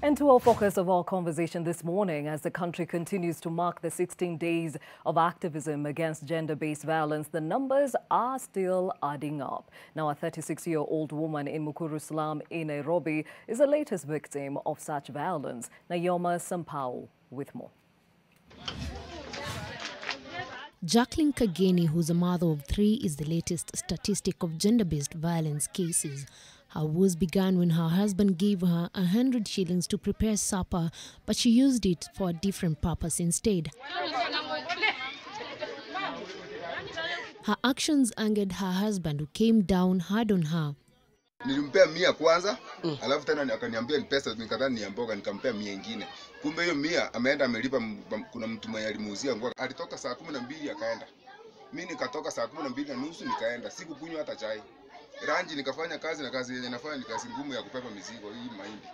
And to our focus of our conversation this morning, as the country continues to mark the 16 days of activism against gender-based violence, the numbers are still adding up. Now, a 36-year-old woman in Mukuru slum in Nairobi is the latest victim of such violence. Nayoma Sampao with more. Jacqueline Kageni, who's a mother of 3, is the latest statistic of gender-based violence cases. Her woes began when her husband gave her 100 shillings to prepare supper, but she used it for a different purpose instead. Her actions angered her husband, who came down hard on her. Nilimpea 100 kwanza, alafu tena akaniambia ni pesa, nikadhani ni mboga, nikampea 100 nyingine. Kumbe hiyo 100 ameenda amelipa, kuna mtu mwenye alimuuzia nguo. Alitoka saa 12 akaenda. Mimi nikatoka saa 12:30 nikaenda. Sikukunywa hata chai. Ranji nikafanya kazi, na kazi yenye nafanya ni kazi ngumu ya kupepa mizigo hii mahindi.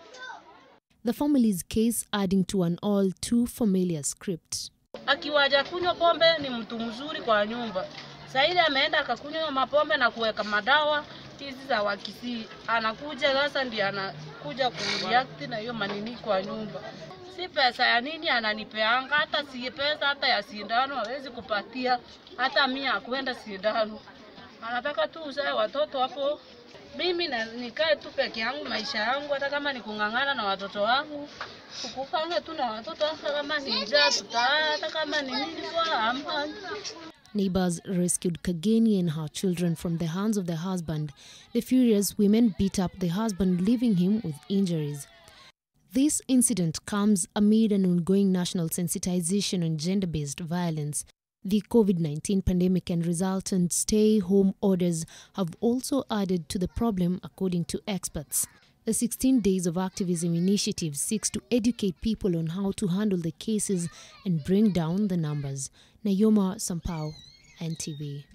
The family's case adding to an all too familiar script. Akiwaja kunywa pombe ni mtu mzuri kwa nyumba. Sasa ile ameenda akakunywa mapombe na kuweka madawa hizi za wakisi. Anakuja sasa ndiye anakuja kureact na hiyo manini kwa nyumba. Si pesa ya nini ananipeanga, hata si pesa hata ya sindano hawezi kupatia, hata 100 kwenda sindano. Anataka tu uzae watoto hapo. Mimi nikae tu peke yangu maisha yangu, hata kama ni kungangana na watoto wangu. Kukupanga tu na watoto, hata kama ni njaa tutaa, hata kama ni nini kwa amba. Neighbors rescued Kageni and her children from the hands of their husband. The furious women beat up the husband, leaving him with injuries. This incident comes amid an ongoing national sensitization on gender-based violence. The COVID-19 pandemic and resultant stay-home orders have also added to the problem, according to experts. The 16 Days of Activism initiative seeks to educate people on how to handle the cases and bring down the numbers. Nayoma Sampao, NTV.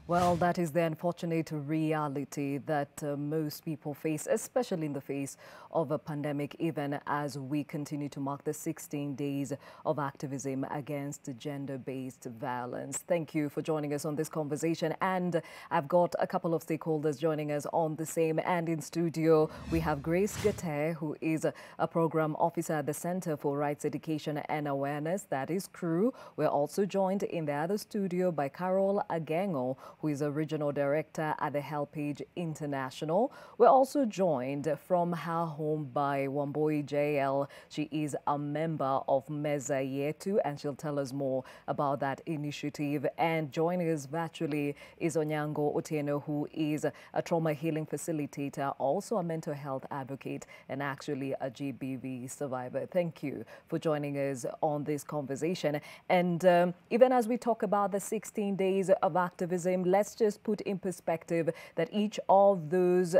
Well, that is the unfortunate reality that most people face, especially in the face of a pandemic, even as we continue to mark the 16 days of activism against gender-based violence. Thank you for joining us on this conversation. And I've got a couple of stakeholders joining us on the same. And in studio, we have Grace Gate, who is a program officer at the Center for Rights Education and Awareness. That is CREW. We're also joined in the other studio by Carol Agengo, who is a regional director at the Helpage International. We're also joined from her home by Wamboi JL. She is a member of Meza Yetu, and she'll tell us more about that initiative. And joining us virtually is Onyango Otieno, who is a trauma healing facilitator, also a mental health advocate, and actually a GBV survivor. Thank you for joining us on this conversation. And even as we talk about the 16 days of activism, let's just put in perspective that each of those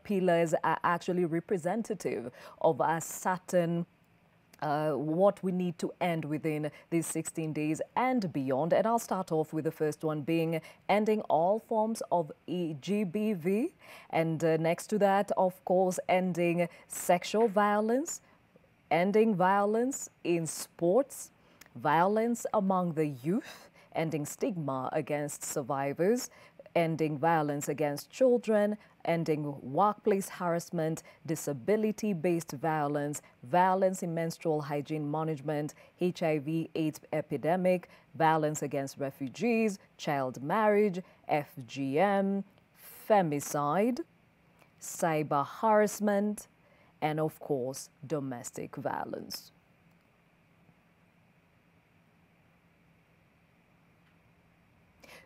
pillars are actually representative of a certain what we need to end within these 16 days and beyond. And I'll start off with the first one being ending all forms of GBV. And next to that, of course, ending sexual violence, ending violence in sports, violence among the youth, ending stigma against survivors, ending violence against children, ending workplace harassment, disability-based violence, violence in menstrual hygiene management, HIV/AIDS epidemic, violence against refugees, child marriage, FGM, femicide, cyber harassment, and of course, domestic violence.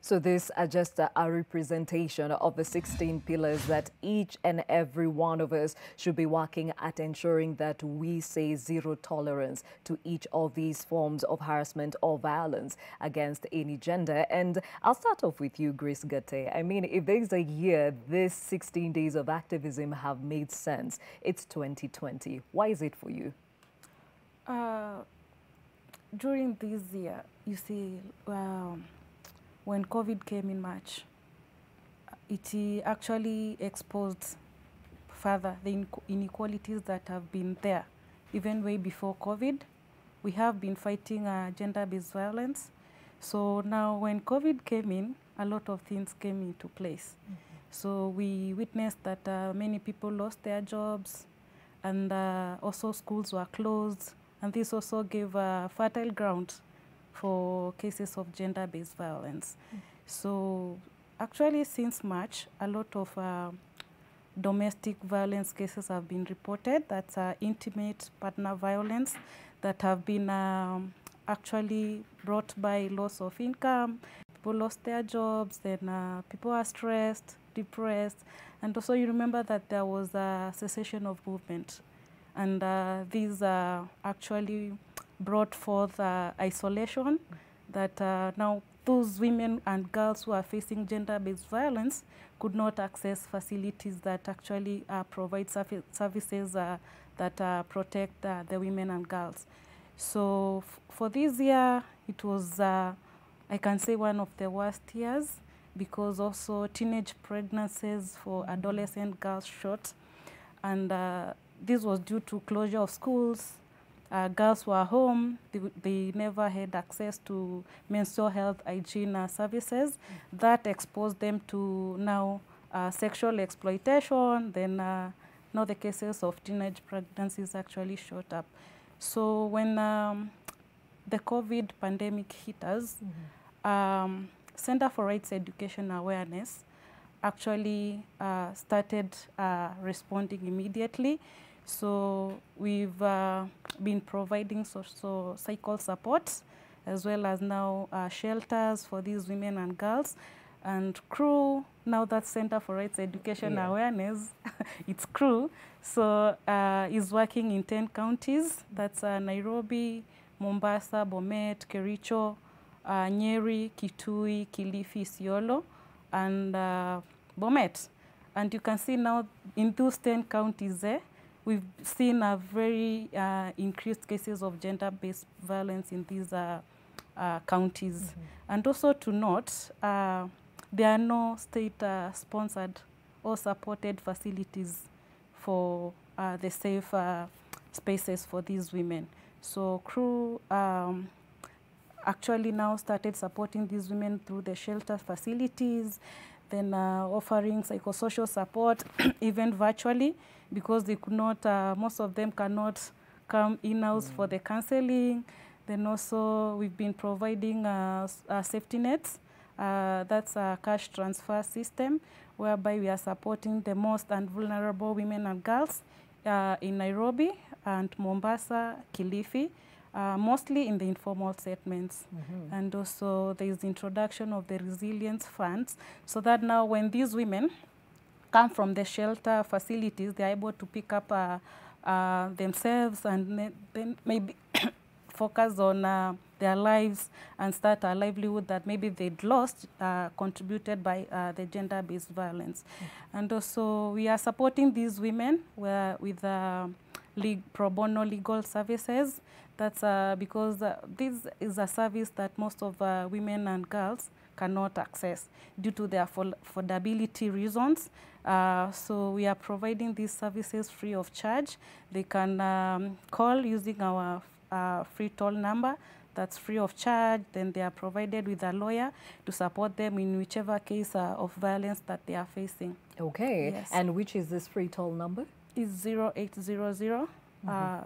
So these are just a representation of the 16 pillars that each and every one of us should be working at ensuring that we say zero tolerance to each of these forms of harassment or violence against any gender. And I'll start off with you, Grace Gate. I mean, if there's a year these 16 days of activism have made sense, it's 2020. Why is it for you? During this year, you see, when COVID came in March, it actually exposed further the inequalities that have been there. Even way before COVID, we have been fighting gender-based violence. So now when COVID came in, a lot of things came into place. So we witnessed that many people lost their jobs, and also schools were closed, and this also gave fertile ground for cases of gender-based violence. So actually since March, a lot of domestic violence cases have been reported. That's intimate partner violence that have been actually brought by loss of income. People lost their jobs, then people are stressed, depressed, and also you remember that there was a cessation of movement, and these actually brought forth isolation, that now those women and girls who are facing gender-based violence could not access facilities that actually provide services that protect the women and girls. So for this year, it was, I can say, one of the worst years, because also teenage pregnancies for adolescent girls shot, and this was due to closure of schools. Girls were home, they never had access to menstrual health hygiene services. That exposed them to now sexual exploitation, then now the cases of teenage pregnancies actually shot up. So when the COVID pandemic hit us, Center for Rights Education Awareness actually started responding immediately. So we've been providing psycho support, as well as now shelters for these women and girls. And CREW, now that Center for Rights Education Awareness, it's CREW, so is working in 10 counties. That's Nairobi, Mombasa, Bomet, Kericho, Nyeri, Kitui, Kilifi, Isiolo, and Bomet. And you can see now in those 10 counties there, we've seen a very increased cases of gender-based violence in these counties. And also to note, there are no state-sponsored or supported facilities for the safe spaces for these women. So CREW actually now started supporting these women through the shelter facilities, then offering psychosocial support, even virtually, because they could not, most of them cannot come in-house for the counseling. Then also we've been providing safety nets. That's a cash transfer system, whereby we are supporting the most and vulnerable women and girls in Nairobi and Mombasa, Kilifi, mostly in the informal settlements. And also there is the introduction of the resilience funds, so that now when these women come from the shelter facilities, they're able to pick up themselves and then maybe focus on their lives and start a livelihood that maybe they'd lost, contributed by the gender-based violence. And also we are supporting these women with pro bono legal services. That's because this is a service that most of women and girls cannot access due to their affordability reasons. So we are providing these services free of charge. They can call using our free toll number. That's free of charge. Then they are provided with a lawyer to support them in whichever case of violence that they are facing. Okay. Yes. And which is this free toll number? It's 0800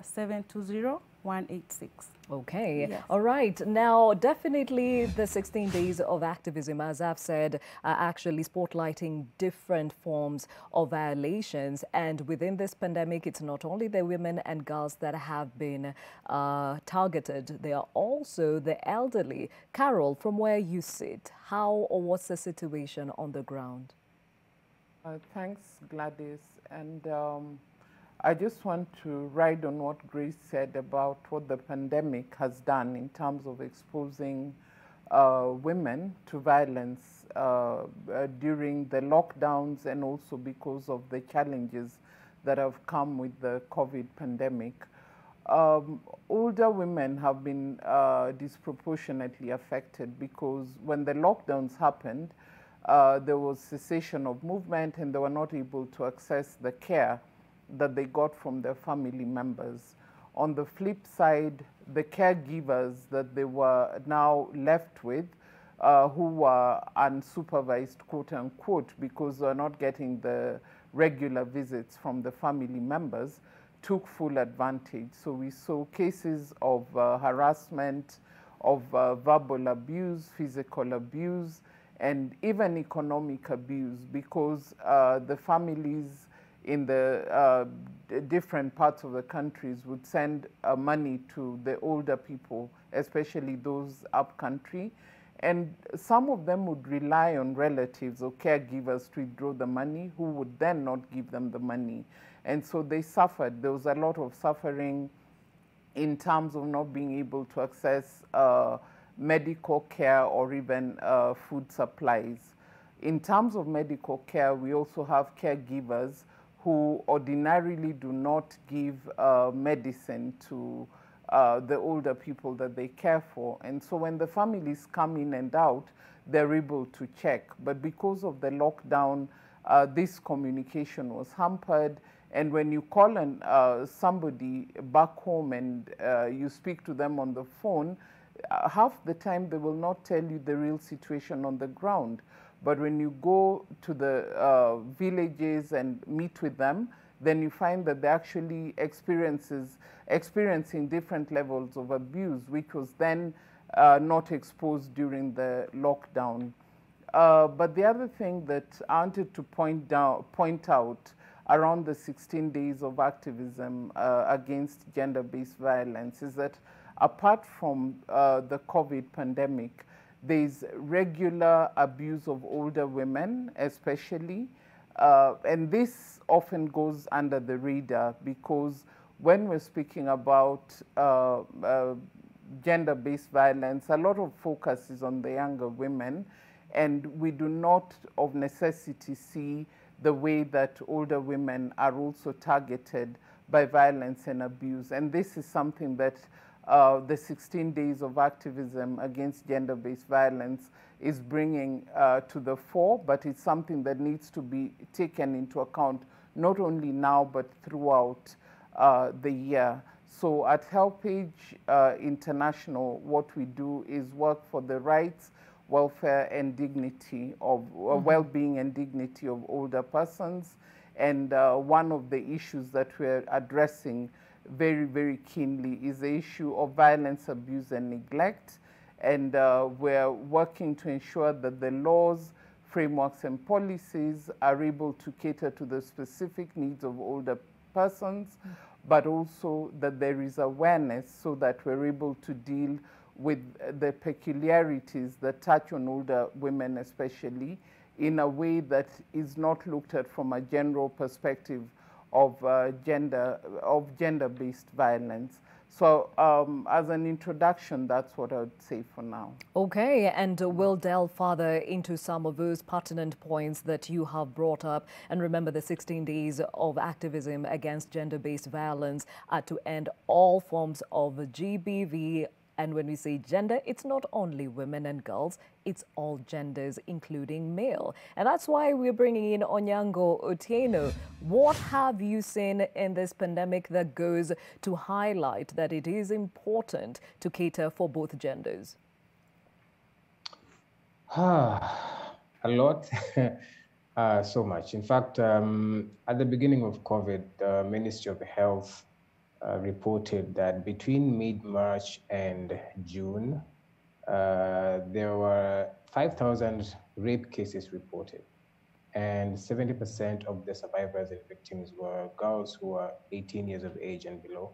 720 186. Okay. Yes. All right. Now, definitely the 16 days of activism, as I've said, are actually spotlighting different forms of violations. And within this pandemic, it's not only the women and girls that have been targeted. They are also the elderly. Carol, from where you sit, how or what's the situation on the ground? Thanks, Gladys. And I just want to ride on what Grace said about what the pandemic has done in terms of exposing women to violence during the lockdowns, and also because of the challenges that have come with the COVID pandemic. Older women have been disproportionately affected, because when the lockdowns happened, there was cessation of movement and they were not able to access the care that they got from their family members. On the flip side, the caregivers that they were now left with who were unsupervised, quote unquote, because they're not getting the regular visits from the family members, took full advantage. So we saw cases of harassment, of verbal abuse, physical abuse, and even economic abuse, because the families in the different parts of the countries would send money to the older people, especially those up country. And some of them would rely on relatives or caregivers to withdraw the money, who would then not give them the money. And so they suffered. There was a lot of suffering in terms of not being able to access medical care or even food supplies. In terms of medical care, we also have caregivers who ordinarily do not give medicine to the older people that they care for. And so when the families come in and out, they're able to check. But because of the lockdown, this communication was hampered. And when you call somebody back home and you speak to them on the phone, half the time they will not tell you the real situation on the ground. But when you go to the villages and meet with them, then you find that they're actually experiencing different levels of abuse, which was then not exposed during the lockdown. But the other thing that I wanted to point out around the 16 days of activism against gender-based violence is that apart from the COVID pandemic, there's regular abuse of older women, especially, and this often goes under the radar because when we're speaking about gender-based violence, a lot of focus is on the younger women, and we do not of necessity see the way that older women are also targeted by violence and abuse. And this is something that the 16 days of activism against gender-based violence is bringing to the fore, but it's something that needs to be taken into account not only now but throughout the year. So at HelpAge International, what we do is work for the rights, welfare and dignity of well-being and dignity of older persons. And one of the issues that we're addressing very, very keenly is the issue of violence, abuse and neglect. And we're working to ensure that the laws, frameworks and policies are able to cater to the specific needs of older persons, but also that there is awareness so that we're able to deal with the peculiarities that touch on older women especially in a way that is not looked at from a general perspective of gender-based violence. So as an introduction, that's what I would say for now. Okay, and we'll delve further into some of those pertinent points that you have brought up. And remember, the 16 days of activism against gender-based violence are to end all forms of GBV. And when we say gender, it's not only women and girls, it's all genders, including male. And that's why we're bringing in Onyango Otieno. What have you seen in this pandemic that goes to highlight that it is important to cater for both genders? A lot, so much. In fact, at the beginning of COVID, the Ministry of Health reported that between mid-March and June, there were 5,000 rape cases reported, and 70% of the survivors and victims were girls who were 18 years of age and below,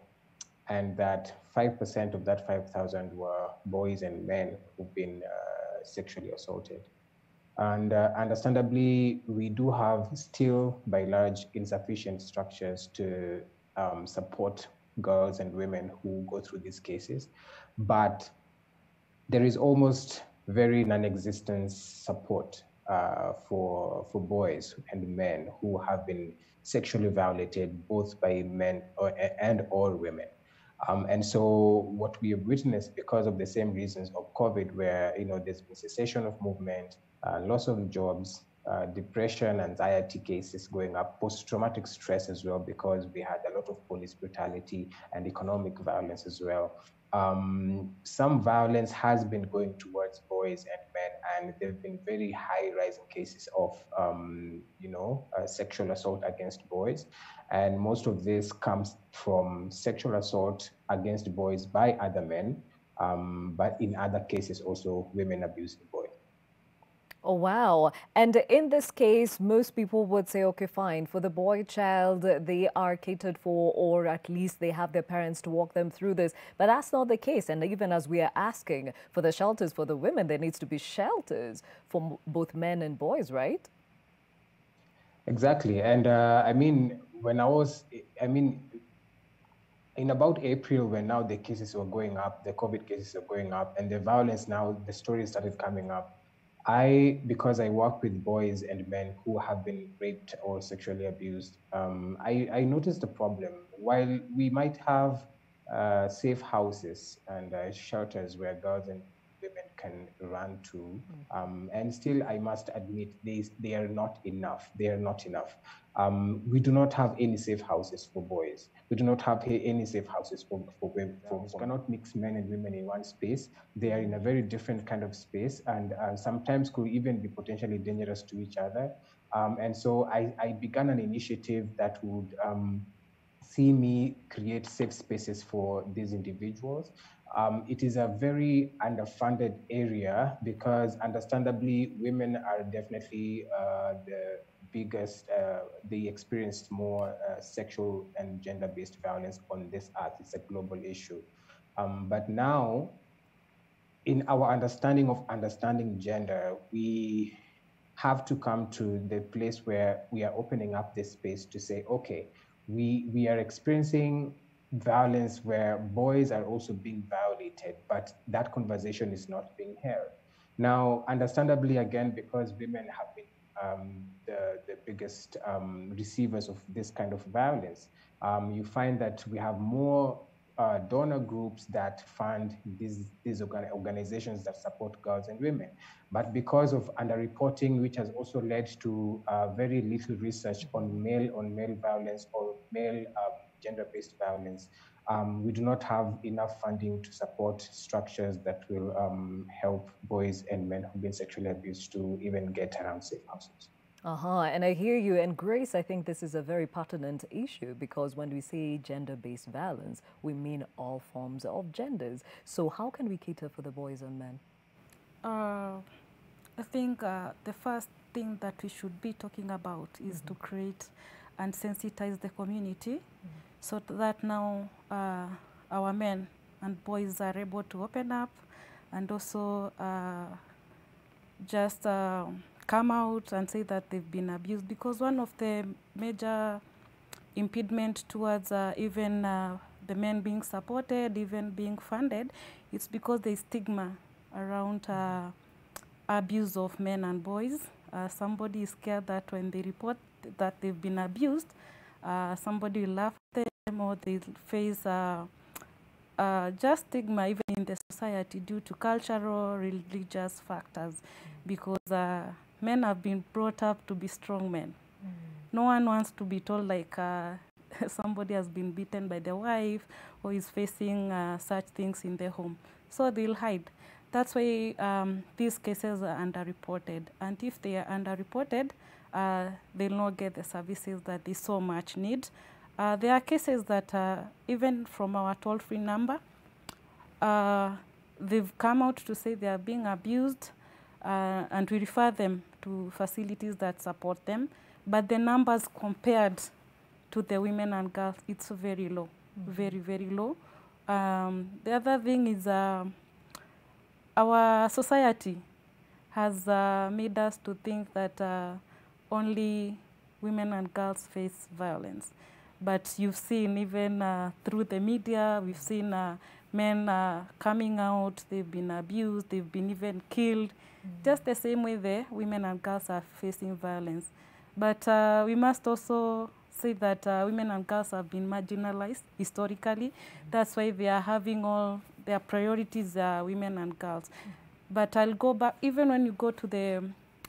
and that 5% of that 5,000 were boys and men who've been sexually assaulted. And understandably, we do have still, by large, insufficient structures to support girls and women who go through these cases, but there is almost very non-existent support for boys and men who have been sexually violated, both by men or women. And so what we have witnessed, because of the same reasons of COVID, where there's been cessation of movement, loss of jobs, depression, anxiety cases going up, post-traumatic stress as well, because we had a lot of police brutality and economic violence as well. some violence has been going towards boys and men, and there have been very high rising cases of, sexual assault against boys. And most of this comes from sexual assault against boys by other men, but in other cases also women abusing boys. Oh, wow. And in this case, most people would say, okay, fine, for the boy child, they are catered for, or at least they have their parents to walk them through this. But that's not the case. And even as we are asking for the shelters for the women, there needs to be shelters for both men and boys, right? Exactly. And in about April, when now the cases were going up, the COVID cases are going up, and the violence now, the stories started coming up. Because I work with boys and men who have been raped or sexually abused, I noticed the problem. While we might have safe houses and shelters where girls and women can run to, and still I must admit they are not enough. They are not enough. We do not have any safe houses for boys. We do not have any safe houses for women. We cannot mix men and women in one space. They are in a very different kind of space, and sometimes could even be potentially dangerous to each other. And so I began an initiative that would see me create safe spaces for these individuals. It is a very underfunded area because understandably, women are definitely the biggest, they experienced more sexual and gender-based violence on this earth. It's a global issue. But now, in our understanding of understanding gender, we have to come to the place where we are opening up this space to say, okay, we are experiencing violence where boys are also being violated, but that conversation is not being held. Now, understandably, again, because women have been the biggest receivers of this kind of violence, you find that we have more donor groups that fund these organizations that support girls and women. But because of underreporting, which has also led to very little research on male violence or male gender-based violence, we do not have enough funding to support structures that will help boys and men who've been sexually abused to even get around safe houses. And I hear you. And Grace, I think this is a very pertinent issue because when we say gender-based violence, we mean all forms of genders. So how can we cater for the boys and men? I think the first thing that we should be talking about is to create and sensitize the community so that now our men and boys are able to open up and also just come out and say that they've been abused, because one of the major impediment towards even the men being supported, even being funded, it's because there's stigma around abuse of men and boys. Somebody is scared that when they report that they've been abused, somebody will laugh at them or they'll face just stigma even in the society due to cultural, religious factors, because men have been brought up to be strong men. No one wants to be told like somebody has been beaten by the wife or is facing such things in their home. So they'll hide. That's why these cases are underreported. And if they are underreported, they'll not get the services that they so much need. There are cases that even from our toll-free number, they've come out to say they are being abused, and we refer them to facilities that support them. But the numbers compared to the women and girls, it's very low, very, very low. The other thing is our society has made us to think that only women and girls face violence. But you've seen even through the media, we've seen men coming out, they've been abused, they've been even killed. Just the same way the women and girls are facing violence. But we must also say that women and girls have been marginalized historically. That's why they are having all their priorities are women and girls. But I'll go back, even when you go to the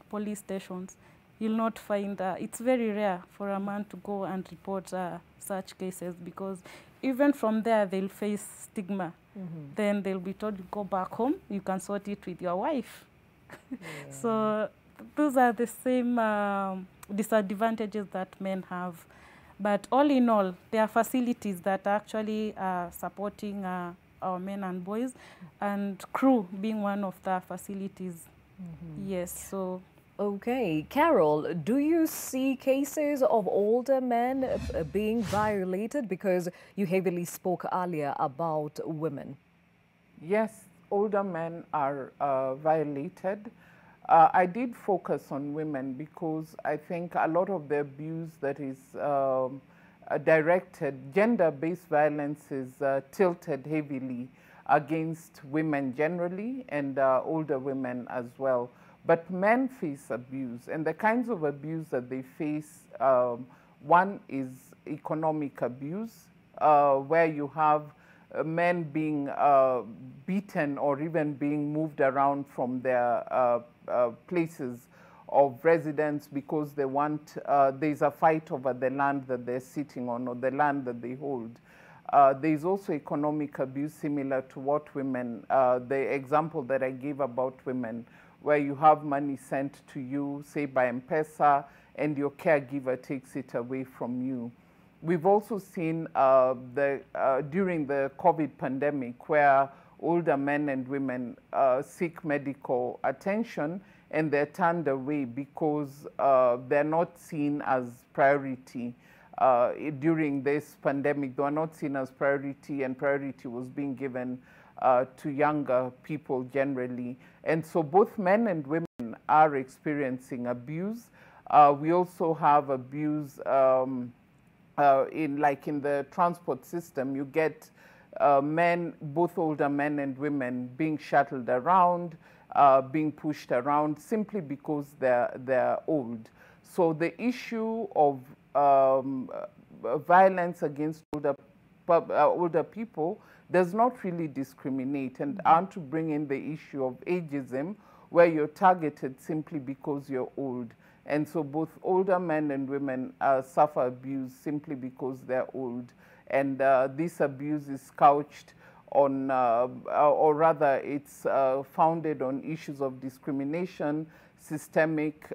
police stations, you'll not find, it's very rare for a man to go and report such cases, because even from there they'll face stigma. Then they'll be told, go back home, you can sort it with your wife. So those are the same disadvantages that men have. But all in all, there are facilities that are actually supporting our men and boys, and crew being one of the facilities. Yes, so. Okay, Carol, do you see cases of older men being violated? Because you heavily spoke earlier about women. Yes, older men are violated. I did focus on women because I think a lot of the abuse that is directed, gender-based violence is tilted heavily against women generally and older women as well. But men face abuse, and the kinds of abuse that they face, one is economic abuse, where you have men being beaten or even being moved around from their places of residence because they want, there's a fight over the land that they're sitting on or the land that they hold. There's also economic abuse similar to what women, the example that I gave about women, where you have money sent to you, say by M-Pesa, and your caregiver takes it away from you. We've also seen during the COVID pandemic where older men and women seek medical attention and they're turned away because they're not seen as priority. During this pandemic, they were not seen as priority, and priority was being given to younger people generally. And so both men and women are experiencing abuse. We also have abuse in the transport system. You get men, both older men and women, being shuttled around, being pushed around simply because they're old. So the issue of violence against older people does not really discriminate, and I want to bring in the issue of ageism, where you're targeted simply because you're old. And so both older men and women suffer abuse simply because they're old. And this abuse is couched on, or rather it's founded on issues of discrimination, systemic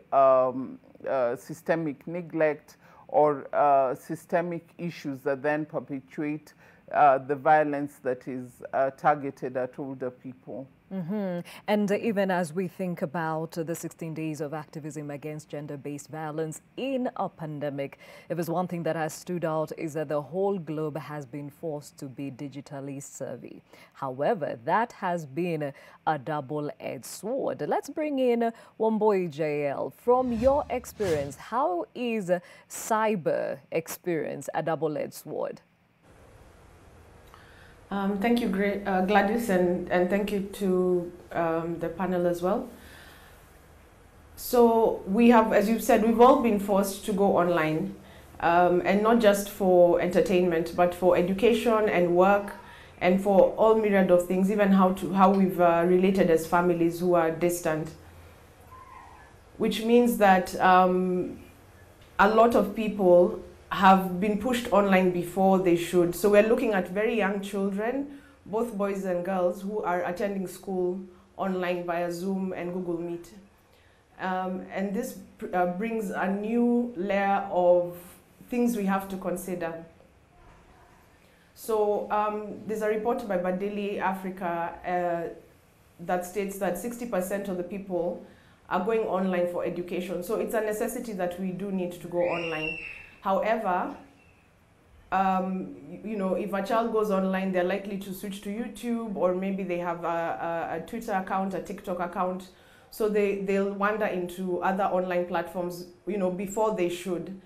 neglect, or systemic issues that then perpetuate the violence that is targeted at older people. And even as we think about the 16 days of activism against gender-based violence in a pandemic, if there's one thing that has stood out is that the whole globe has been forced to be digitally savvy. However, that has been a double-edged sword. Let's bring in Wamboi JL. From your experience, how is cyber experience a double-edged sword? Thank you, Gladys, and thank you to the panel as well. So we have, as you've said, we've all been forced to go online, and not just for entertainment, but for education and work, and for all myriad of things, even how we've related as families who are distant. Which means that a lot of people have been pushed online before they should. So we're looking at very young children, both boys and girls, who are attending school online via Zoom and Google Meet. And this brings a new layer of things we have to consider. So there's a report by Badeli Africa that states that 60% of the people are going online for education. So it's a necessity that we do need to go online. However, you know, if a child goes online, they're likely to switch to YouTube, or maybe they have a Twitter account, a TikTok account. So they'll wander into other online platforms, you know, before they should.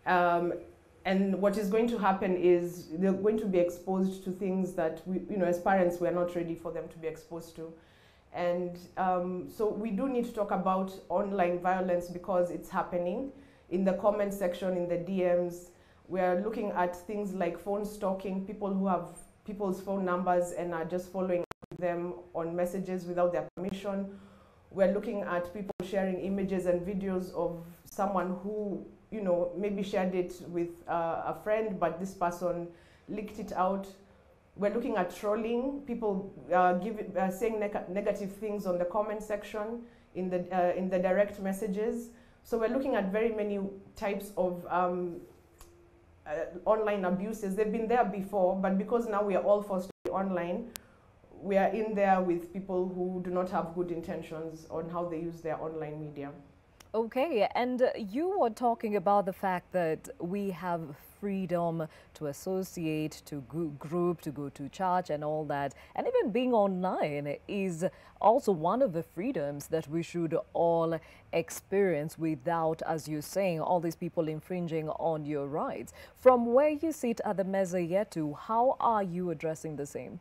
And what is going to happen is they're going to be exposed to things that we, you know, as parents, we're not ready for them to be exposed to. And so we do need to talk about online violence because it's happening. In the comment section, in the DMs, we're looking at things like phone stalking, people who have people's phone numbers and are just following them on messages without their permission. We're looking at people sharing images and videos of someone who, you know, maybe shared it with a friend, but this person leaked it out. We're looking at trolling, people saying negative things on the comment section, in the direct messages. So we're looking at very many types of online abuses. They've been there before, but because now we are all forced to be online, we are in there with people who do not have good intentions on how they use their online media. Okay, and you were talking about the fact that we have freedom to associate, to group, to go to church and all that. And even being online is also one of the freedoms that we should all experience without, as you're saying, all these people infringing on your rights. From where you sit at the Meza Yetu, how are you addressing the same?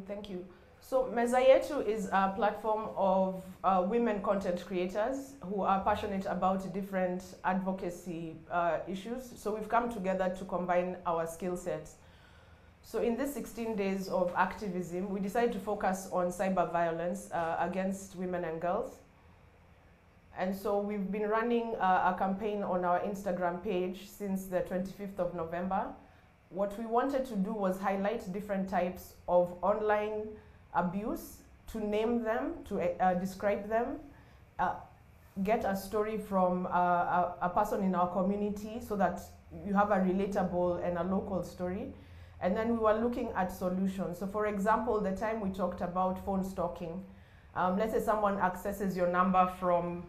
Thank you. So Meza Yetu is a platform of women content creators who are passionate about different advocacy issues. So we've come together to combine our skill sets. So in this 16 days of activism, we decided to focus on cyber violence against women and girls. And so we've been running a campaign on our Instagram page since the 25th of November. What we wanted to do was highlight different types of online abuse, to name them, to describe them, get a story from a person in our community so that you have a relatable and a local story. And then we were looking at solutions. So for example, the time we talked about phone stalking, let's say someone accesses your number from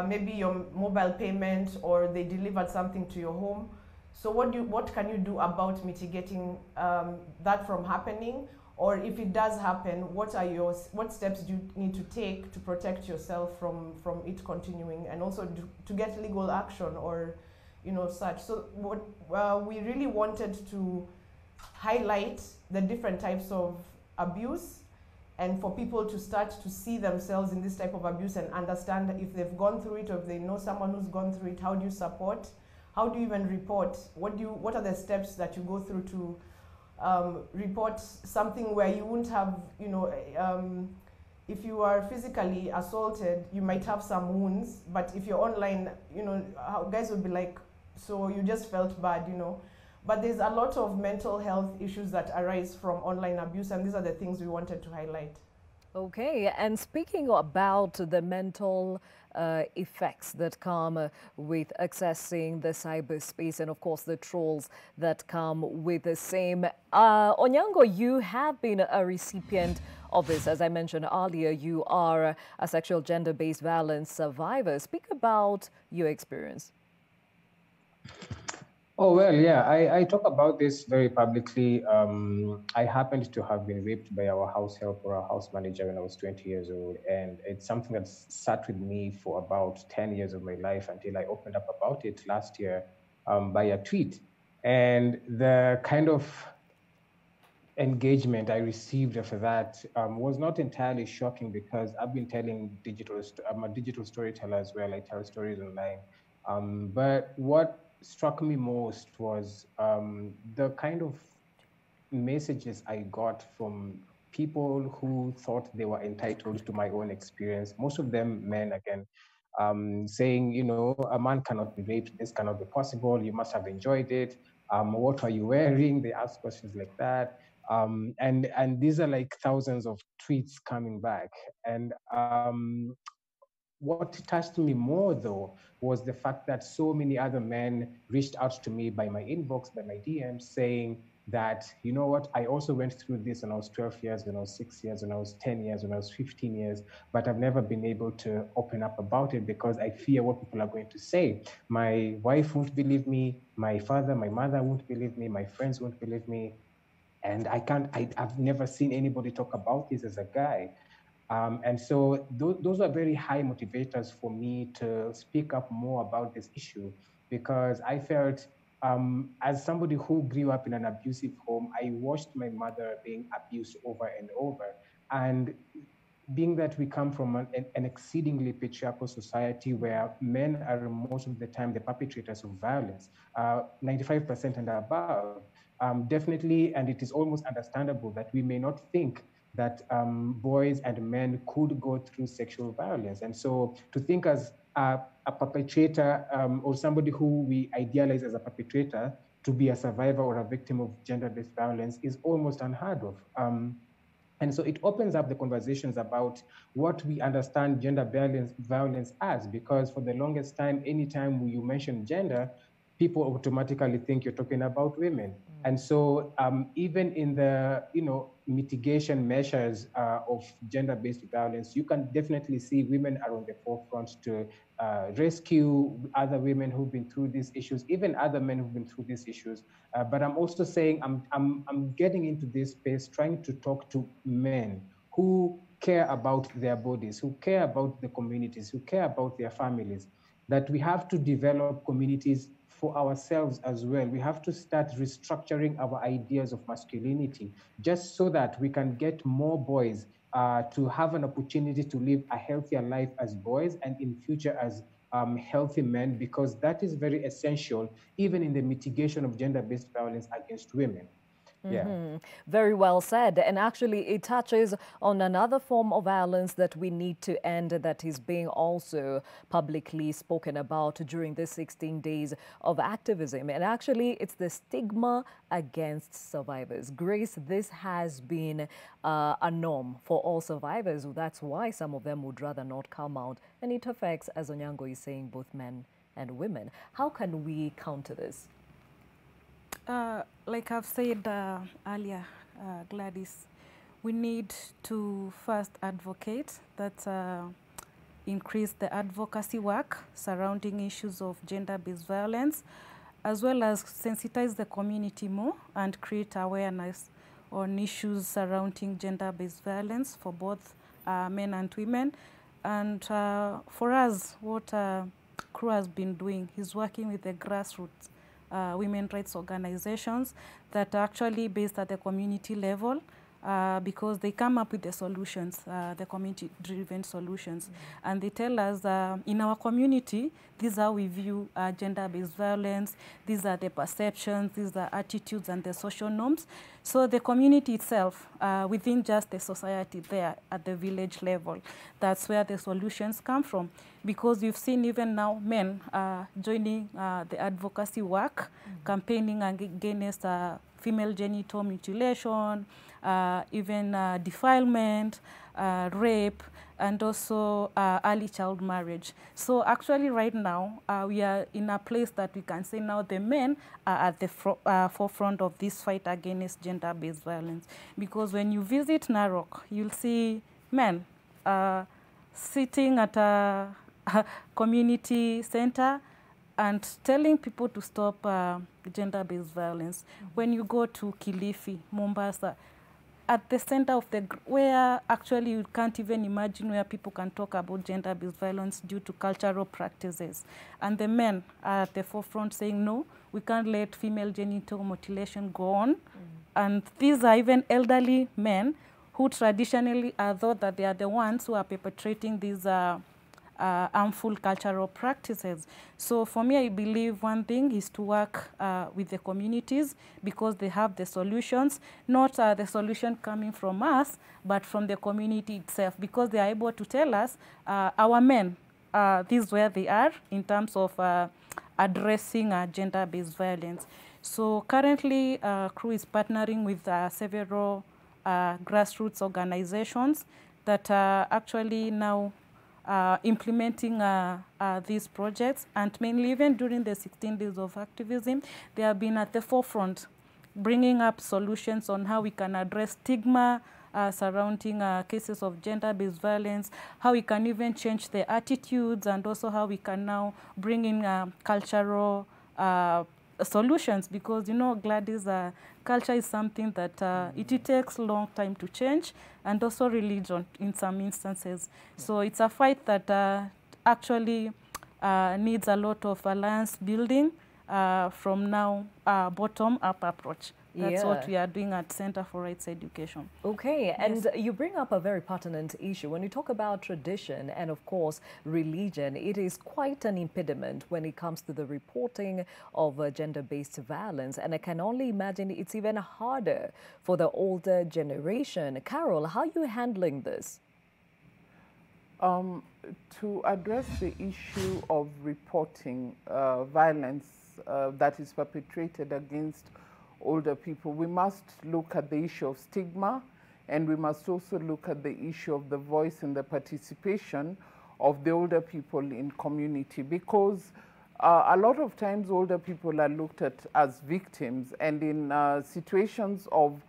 maybe your mobile payment, or they delivered something to your home. So what can you do about mitigating that from happening? Or if it does happen, what steps do you need to take to protect yourself from it continuing, and also to get legal action or, you know, such. So what we really wanted to highlight the different types of abuse, and for people to start to see themselves in this type of abuse and understand if they've gone through it, or if they know someone who's gone through it. How do you support? How do you even report? What are the steps that you go through to report something where you wouldn't have, you know, if you are physically assaulted, you might have some wounds, but if you're online, you know, guys will be like, so you just felt bad, you know. But there's a lot of mental health issues that arise from online abuse, and these are the things we wanted to highlight. Okay, and speaking about the mental effects that come with accessing the cyberspace, and of course the trolls that come with the same. Onyango, you have been a recipient of this. As I mentioned earlier, you are a sexual gender-based violence survivor. Speak about your experience. Oh, well, yeah, I talk about this very publicly. I happened to have been raped by our house help or our house manager when I was 20 years old. And it's something that sat with me for about 10 years of my life until I opened up about it last year by a tweet. And the kind of engagement I received after that was not entirely shocking, because I've been telling I'm a digital storyteller as well. I tell stories online. But what struck me most was the kind of messages I got from people who thought they were entitled to my own experience. Most of them men, again, saying, you know, a man cannot be raped. This cannot be possible. You must have enjoyed it. What are you wearing? They ask questions like that. And these are like thousands of tweets coming back. And what touched me more, though, was the fact that so many other men reached out to me by my inbox, by my DMs, saying that, you know what, I also went through this when I was 12 years, when I was 6 years, when I was 10 years, when I was 15 years, but I've never been able to open up about it because I fear what people are going to say. My wife won't believe me, my father, my mother won't believe me, my friends won't believe me. And I've never seen anybody talk about this as a guy. And so those are very high motivators for me to speak up more about this issue, because I felt, as somebody who grew up in an abusive home, I watched my mother being abused over and over. And being that we come from an exceedingly patriarchal society where men are most of the time the perpetrators of violence, 95% and above, definitely, and it is almost understandable that we may not think that boys and men could go through sexual violence. And so to think as a perpetrator or somebody who we idealize as a perpetrator to be a survivor or a victim of gender-based violence is almost unheard of. And so it opens up the conversations about what we understand gender violence as, because for the longest time, anytime you mention gender, people automatically think you're talking about women. And so even in the mitigation measures of gender-based violence, you can definitely see women are on the forefront to rescue other women who've been through these issues, even other men who've been through these issues. But I'm also saying I'm getting into this space trying to talk to men who care about their bodies, who care about the communities, who care about their families, that we have to develop communities for ourselves as well. We have to start restructuring our ideas of masculinity just so that we can get more boys to have an opportunity to live a healthier life as boys and in future as healthy men, because that is very essential even in the mitigation of gender-based violence against women. Yeah. Very well said. And actually, it touches on another form of violence that we need to end, that is being also publicly spoken about during the 16 days of activism. And actually, it's the stigma against survivors. Grace, this has been a norm for all survivors. That's why some of them would rather not come out. And it affects, as Onyango is saying, both men and women. How can we counter this? Like I've said earlier, Gladys, we need to first advocate that increase the advocacy work surrounding issues of gender-based violence, as well as sensitize the community more and create awareness on issues surrounding gender-based violence for both men and women. And for us, what Crew has been doing is working with the grassroots women rights organizations that are actually based at the community level, because they come up with the solutions, the community-driven solutions. And they tell us, in our community, this is how we view gender-based violence, these are the perceptions, these are attitudes and the social norms. So the community itself, within just the society there at the village level, that's where the solutions come from. Because you've seen even now men joining the advocacy work, campaigning against female genital mutilation, even defilement, rape, and also early child marriage. So actually right now, we are in a place that we can say now the men are at the forefront of this fight against gender-based violence. Because when you visit Narok, you'll see men sitting at a community center and telling people to stop gender-based violence. When you go to Kilifi, Mombasa, at the center of where actually you can't even imagine where people can talk about gender-based violence due to cultural practices. And the men are at the forefront saying, no, we can't let female genital mutilation go on. And these are even elderly men who traditionally are thought that they are the ones who are perpetrating these harmful cultural practices. So for me, I believe one thing is to work with the communities, because they have the solutions, not the solution coming from us, but from the community itself, because they are able to tell us, our men, this is where they are in terms of addressing gender-based violence. So currently, Crew is partnering with several grassroots organizations that are actually now implementing these projects, and mainly even during the 16 days of activism, they have been at the forefront, bringing up solutions on how we can address stigma surrounding cases of gender-based violence, how we can even change the attitudes, and also how we can now bring in cultural solutions, because, you know, Gladyss, culture is something that it takes a long time to change, and also religion in some instances. So it's a fight that actually needs a lot of alliance building from now bottom-up approach. That's what we are doing at Center for Rights Education. Okay, and you bring up a very pertinent issue. When you talk about tradition and, of course, religion, it is quite an impediment when it comes to the reporting of gender-based violence. And I can only imagine it's even harder for the older generation. Carol, how are you handling this? To address the issue of reporting violence that is perpetrated against older people, we must look at the issue of stigma, and we must also look at the issue of the voice and the participation of the older people in community, because a lot of times older people are looked at as victims, and in situations of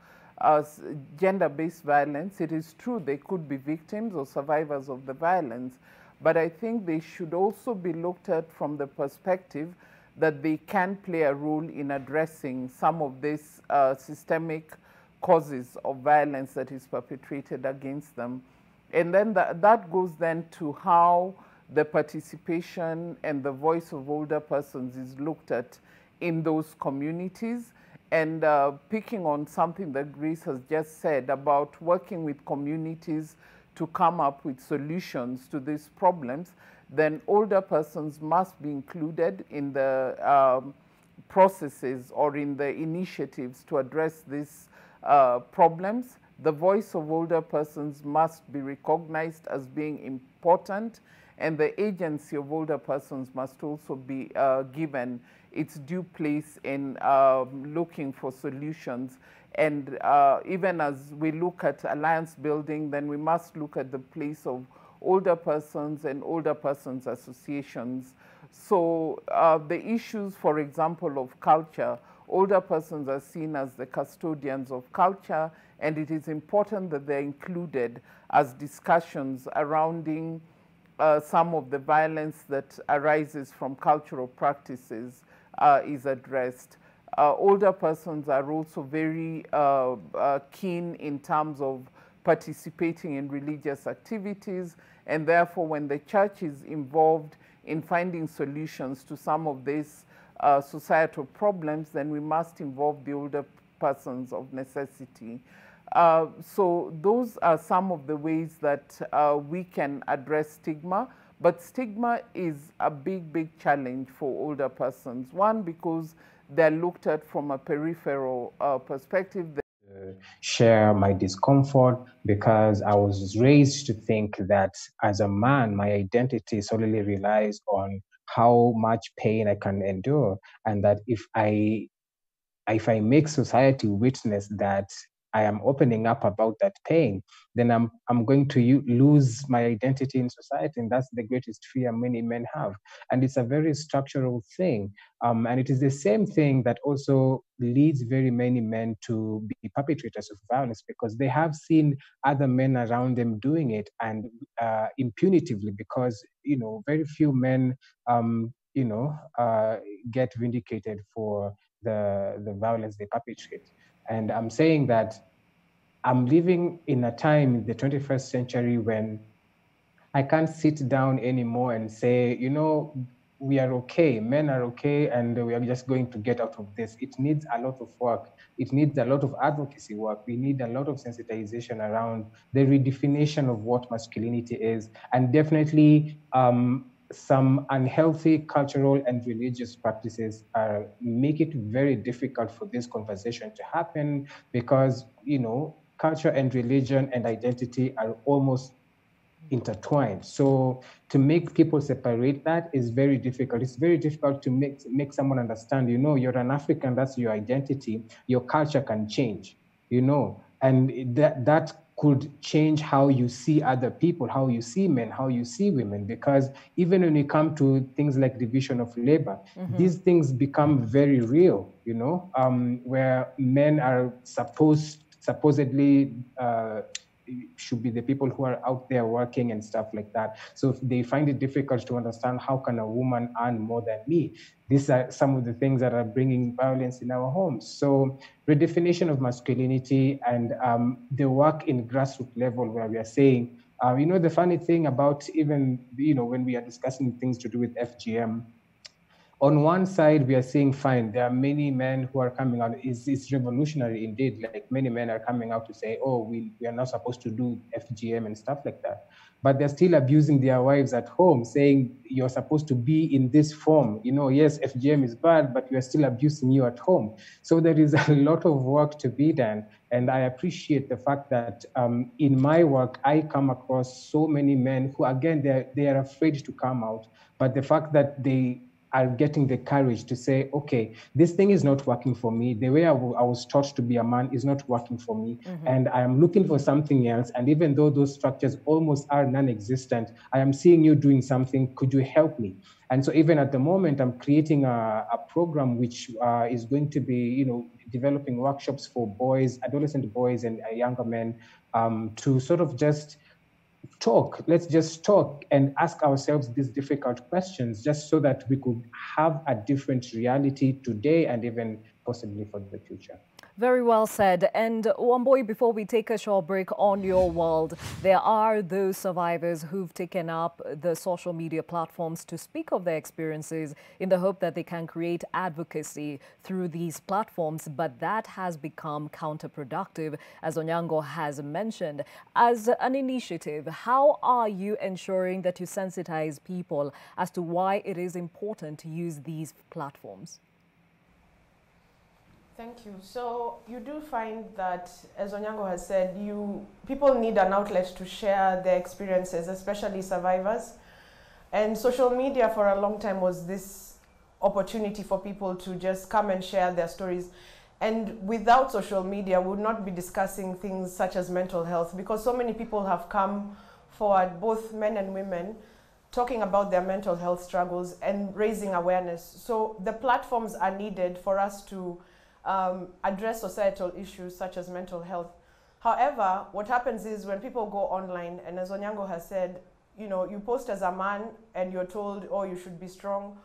gender-based violence, it is true they could be victims or survivors of the violence, but I think they should also be looked at from the perspective that they can play a role in addressing some of these systemic causes of violence that is perpetrated against them. And then that goes then to how the participation and the voice of older persons is looked at in those communities. And picking on something that Grace has just said about working with communities to come up with solutions to these problems, then older persons must be included in the processes or in the initiatives to address these problems. The voice of older persons must be recognized as being important, and the agency of older persons must also be given its due place in looking for solutions. And even as we look at alliance building, then we must look at the place of older persons and older persons associations. So the issues, for example, of culture, older persons are seen as the custodians of culture, and it is important that they're included as discussions surrounding some of the violence that arises from cultural practices is addressed. Older persons are also very keen in terms of participating in religious activities, and therefore when the church is involved in finding solutions to some of these societal problems, then we must involve the older persons of necessity. So those are some of the ways that we can address stigma, but stigma is a big challenge for older persons. One, because they're looked at from a peripheral perspective. Share my discomfort, because I was raised to think that as a man, my identity solely relies on how much pain I can endure, and that if I make society witness that I am opening up about that pain, then I'm going to lose my identity in society, and that's the greatest fear many men have. And it's a very structural thing, and it is the same thing that also leads very many men to be perpetrators of violence, because they have seen other men around them doing it, and impunitively, because very few men get vindicated for the violence they perpetrate. And I'm saying that I'm living in a time in the 21st century when I can't sit down anymore and say, we are okay, men are okay, and we are just going to get out of this. It needs a lot of work. It needs a lot of advocacy work. We need a lot of sensitization around the redefinition of what masculinity is, and definitely some unhealthy cultural and religious practices make it very difficult for this conversation to happen, because culture and religion and identity are almost intertwined. So to make people separate that is very difficult. It's very difficult to make someone understand, you're an African, that's your identity. Your culture can change, and that could change how you see other people, how you see men, how you see women, because even when you come to things like division of labor, these things become very real, where men are supposedly should be the people who are out there working and stuff like that. So if they find it difficult to understand, how can a woman earn more than me? These are some of the things that are bringing violence in our homes. So redefinition of masculinity and the work in grassroots level, where we are saying, the funny thing about even, when we are discussing things to do with FGM, on one side, we are saying, fine, there are many men who are coming out. It's revolutionary indeed. Like many men are coming out to say, oh, we are not supposed to do FGM and stuff like that. But they're still abusing their wives at home, saying you're supposed to be in this form. You know, yes, FGM is bad, but we are still abusing you at home. So there is a lot of work to be done. And I appreciate the fact that in my work, I come across so many men who, again, they are afraid to come out. But the fact that they are getting the courage to say, okay, this thing is not working for me. The way I was taught to be a man is not working for me. And I am looking for something else. And even though those structures almost are non-existent, I am seeing you doing something. Could you help me? And so even at the moment, I'm creating a program which is going to be, you know, developing workshops for boys, adolescent boys and younger men to sort of just let's just talk and ask ourselves these difficult questions just so that we could have a different reality today and even possibly for the future. Very well said. And Wambui, before we take a short break, on your world, there are those survivors who've taken up the social media platforms to speak of their experiences in the hope that they can create advocacy through these platforms. But that has become counterproductive, as Onyango has mentioned. As an initiative, how are you ensuring that you sensitize people as to why it is important to use these platforms? Thank you. So you do find that, as Onyango has said, people need an outlet to share their experiences, especially survivors. And social media for a long time was this opportunity for people to just come and share their stories. And without social media, we would not be discussing things such as mental health, because so many people have come forward, both men and women, talking about their mental health struggles and raising awareness. So the platforms are needed for us to address societal issues such as mental health. However, what happens is when people go online, and as Onyango has said, you know, you post as a man and you're told, oh, you should be strong,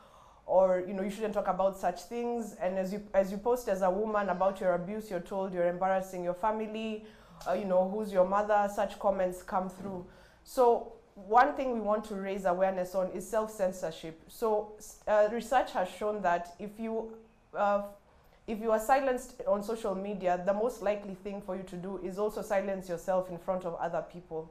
or, you know, you shouldn't talk about such things. And as you post as a woman about your abuse, you're told you're embarrassing your family, you know, who's your mother, such comments come through. So one thing we want to raise awareness on is self-censorship. So research has shown that if you are silenced on social media, the most likely thing for you to do is also silence yourself in front of other people,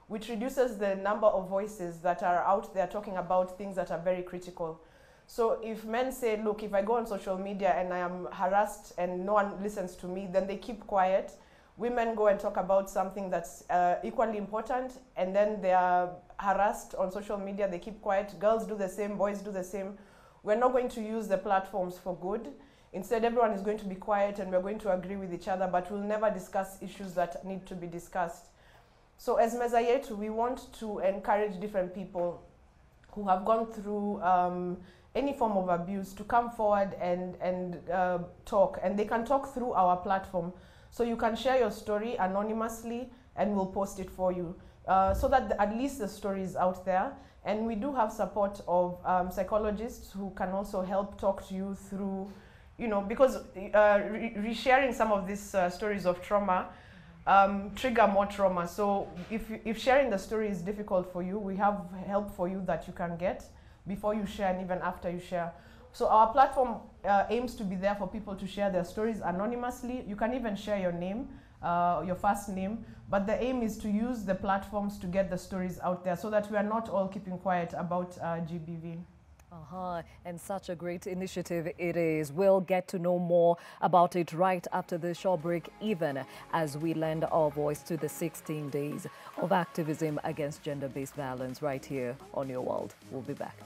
which reduces the number of voices that are out there talking about things that are very critical. So if men say, look, if I go on social media and I am harassed and no one listens to me, then they keep quiet. Women go and talk about something that's equally important, and then they are harassed on social media, they keep quiet. Girls do the same, boys do the same. We're not going to use the platforms for good. Instead, everyone is going to be quiet and we're going to agree with each other, but we'll never discuss issues that need to be discussed. So as Meza Yetu, we want to encourage different people who have gone through any form of abuse to come forward and talk. And they can talk through our platform. So you can share your story anonymously and we'll post it for you. So that at least the story is out there. And we do have support of psychologists who can also help talk to you through, you know, because resharing some of these stories of trauma trigger more trauma. So if sharing the story is difficult for you, we have help for you that you can get before you share and even after you share. So our platform aims to be there for people to share their stories anonymously. You can even share your name, your first name, but the aim is to use the platforms to get the stories out there so that we are not all keeping quiet about GBV. And such a great initiative it is. We'll get to know more about it right after the short break, even as we lend our voice to the 16 days of activism against gender-based violence right here on Your World. We'll be back.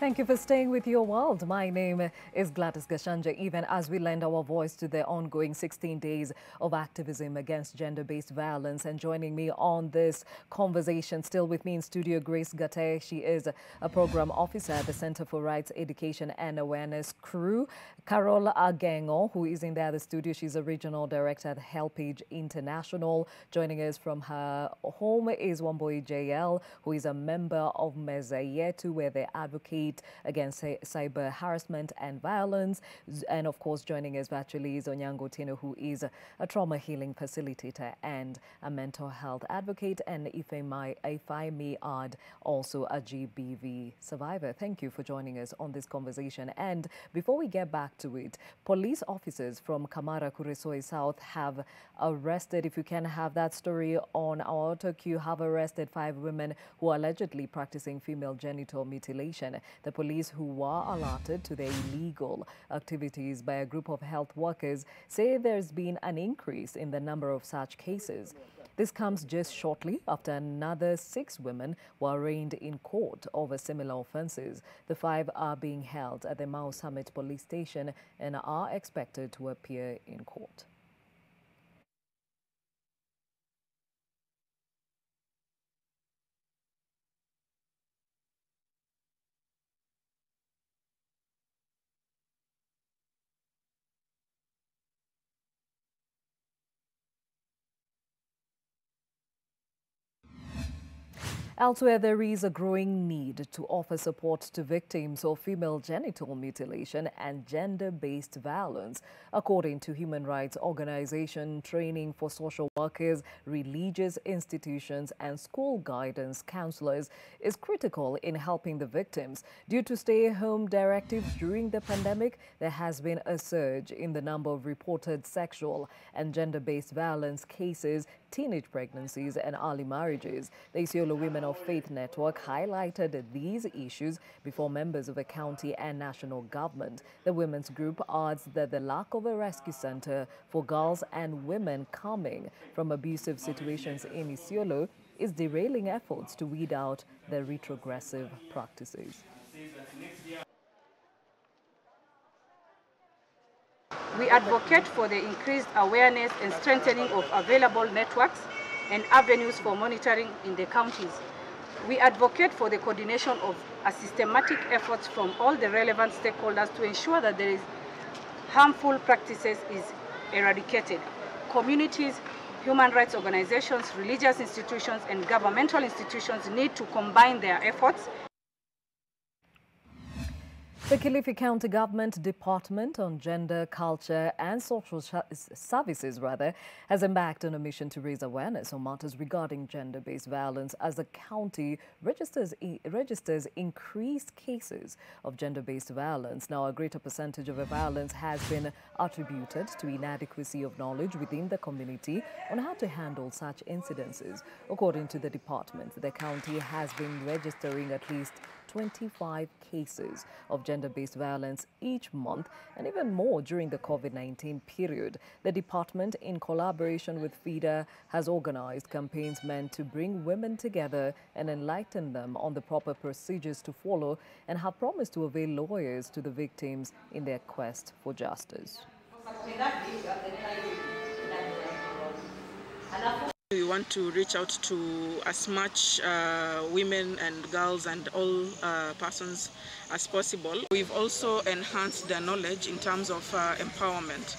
Thank you for staying with Your World. My name is Gladys Gachanja, even as we lend our voice to the ongoing 16 days of activism against gender-based violence. And joining me on this conversation, still with me in studio, Grace Gate. She is a program officer at the Center for Rights, Education and Awareness Crew. Carol Agengo, who is in the other studio, she's a regional director at HelpAge International. Joining us from her home is Wambui JL, who is a member of Meza Yetu, where they advocate fight against cyber harassment and violence. And of course, joining us virtually is Onyango Tino, who is a trauma healing facilitator and a mental health advocate, and if I may add, also a GBV survivor. Thank you for joining us on this conversation. And before we get back to it, police officers from Kamara Kuresoi South have arrested, if you can have that story on our auto cue, have arrested 5 women who are allegedly practicing female genital mutilation. The police, who were alerted to their illegal activities by a group of health workers, say there's been an increase in the number of such cases. This comes just shortly after another 6 women were arraigned in court over similar offences. The 5 are being held at the Mau Summit police station and are expected to appear in court. Elsewhere, there is a growing need to offer support to victims of female genital mutilation and gender-based violence. According to human rights organization, training for social workers, religious institutions and school guidance counselors is critical in helping the victims. Due to stay-at-home directives during the pandemic, there has been a surge in the number of reported sexual and gender-based violence cases, teenage pregnancies and early marriages. The Isiolo Women of Faith Network highlighted these issues before members of the county and national government. The women's group adds that the lack of a rescue center for girls and women coming from abusive situations in Isiolo is derailing efforts to weed out the retrogressive practices. We advocate for the increased awareness and strengthening of available networks and avenues for monitoring in the counties. We advocate for the coordination of a systematic efforts from all the relevant stakeholders to ensure that there is harmful practices is eradicated. Communities, human rights organizations, religious institutions, and governmental institutions need to combine their efforts. The Kilifi County Government Department on Gender, Culture and Social Services has embarked on a mission to raise awareness on matters regarding gender-based violence as the county registers increased cases of gender-based violence. Now, a greater percentage of the violence has been attributed to inadequacy of knowledge within the community on how to handle such incidences. According to the department, the county has been registering at least 25 cases of gender-based violence each month, and even more during the COVID-19 period. The department, in collaboration with FIDA, has organized campaigns meant to bring women together and enlighten them on the proper procedures to follow, and have promised to avail lawyers to the victims in their quest for justice. We want to reach out to as much women and girls and all persons as possible. We've also enhanced their knowledge in terms of empowerment.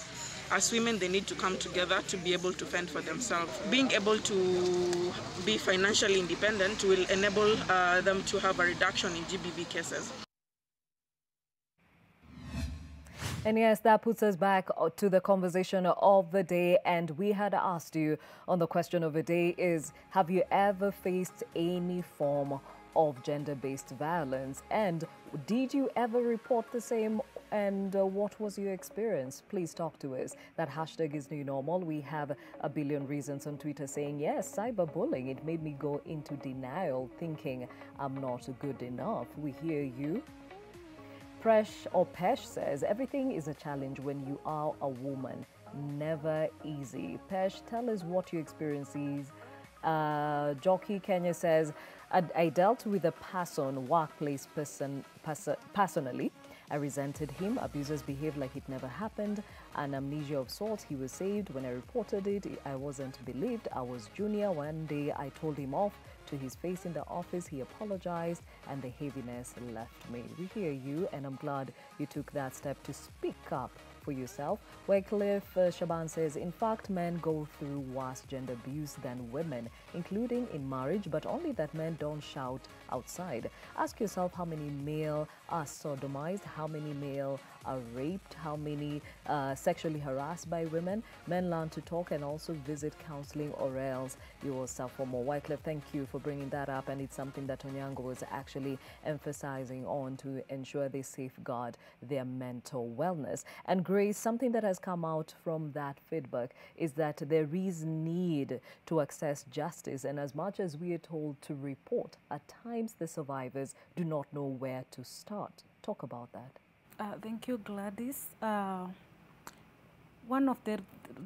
As women, they need to come together to be able to fend for themselves. Being able to be financially independent will enable them to have a reduction in GBV cases. And yes, that puts us back to the conversation of the day. And we had asked you on the question of the day is, have you ever faced any form of gender-based violence? And did you ever report the same? And what was your experience? Please talk to us. That hashtag is new normal. We have a billion reasons on Twitter saying, yes, cyberbullying, it made me go into denial, thinking I'm not good enough. We hear you. Pesh says, everything is a challenge when you are a woman. Never easy. Pesh, tell us what your experience is. Jockey Kenya says, I dealt with a person, workplace person, personally. I resented him. Abusers behaved like it never happened. An amnesia of sorts. He was saved. When I reported it, I wasn't believed. I was junior. One day I told him off to his face in the office. He apologized and the heaviness left me. We hear you, and I'm glad you took that step to speak up for for yourself. Wycliffe Shaban says, in fact, men go through worse gender abuse than women, including in marriage, but only that men don't shout outside. Ask yourself how many male are sodomized, how many male are raped, how many sexually harassed by women. Men learn to talk and also visit counseling, or else you will suffer more. Wycliffe, thank you for bringing that up, and it's something that Onyango was actually emphasizing on to ensure they safeguard their mental wellness. And Grace, something that has come out from that feedback is that there is need to access justice, and as much as we are told to report, at times the survivors do not know where to start. Talk about that. Thank you, Gladys. One of the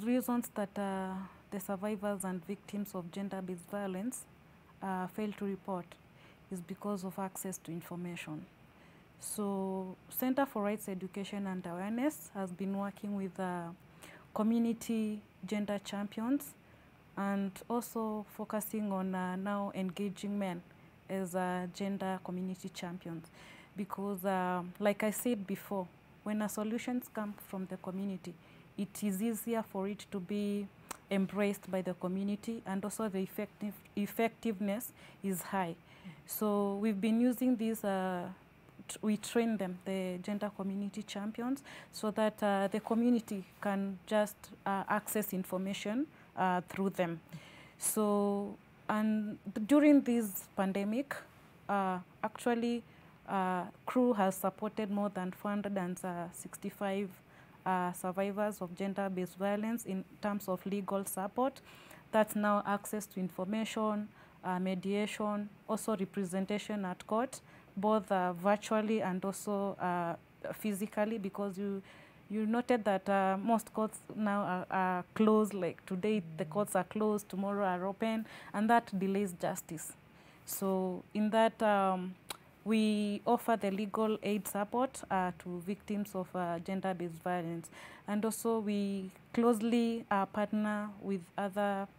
reasons that the survivors and victims of gender-based violence fail to report is because of access to information. So Center for Rights Education and Awareness has been working with community gender champions and also focusing on now engaging men as gender community champions. Because like I said before, when solutions come from the community, it is easier for it to be embraced by the community, and also the effectiveness is high. So we've been using these, we train them, the gender community champions, so that the community can just access information through them. So, and during this pandemic, actually, CREW has supported more than 465 survivors of gender-based violence in terms of legal support. That's now access to information, mediation, also representation at court, both virtually and also physically, because you noted that most courts now are closed, like today the courts are closed, tomorrow are open, and that delays justice. So in that, we offer the legal aid support to victims of gender-based violence. And also we closely partner with other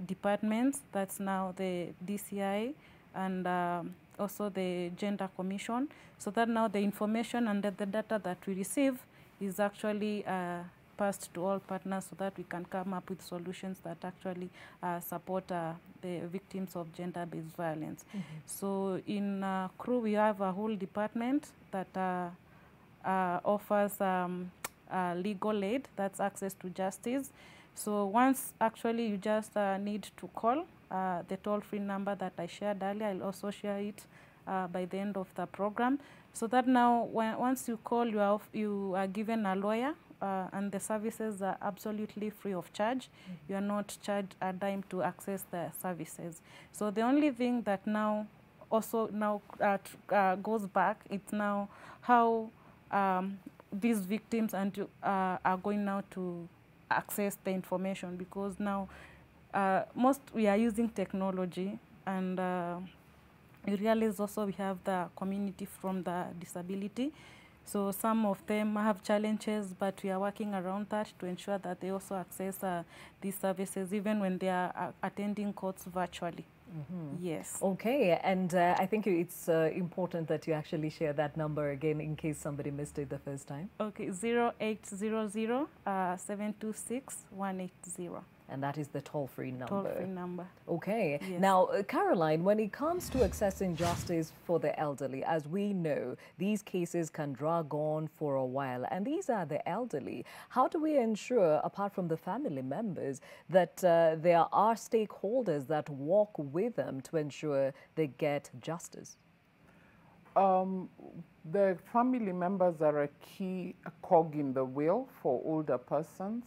departments, that's now the DCI and also the Gender Commission, so that now the information and the data that we receive is actually passed to all partners, so that we can come up with solutions that actually support the victims of gender-based violence. So in CREW, we have a whole department that offers legal aid, that's access to justice. So once actually you just need to call the toll-free number that I shared earlier. I'll also share it by the end of the program, so that now once you call, you are given a lawyer, and the services are absolutely free of charge. You are not charged a dime to access the services. So the only thing that now also goes back, it's now how these victims are going now to access the information, because now we are using technology, and you realize also we have the community from the disability. So some of them have challenges, but we are working around that to ensure that they also access these services even when they are attending courts virtually. Yes. Okay, and I think it's important that you actually share that number again in case somebody missed it the first time. Okay, 0800 726 180. And that is the toll-free number. Toll-free number. Okay. Yes. Now, Caroline, when it comes to accessing justice for the elderly, as we know, these cases can drag on for a while, and these are the elderly. How do we ensure, apart from the family members, that there are stakeholders that walk with them to ensure they get justice? The family members are a key cog in the wheel for older persons.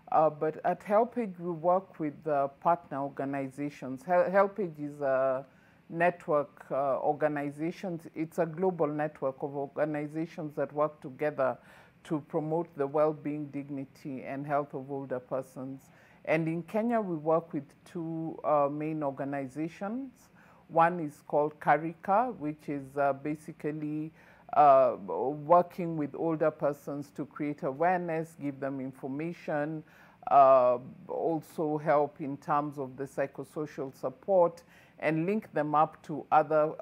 But at HelpAge, we work with partner organizations. HelpAge is a network organization. It's a global network of organizations that work together to promote the well-being, dignity, and health of older persons. And in Kenya, we work with two main organizations. One is called Karika, which is basically working with older persons to create awareness, give them information, also help in terms of the psychosocial support, and link them up to other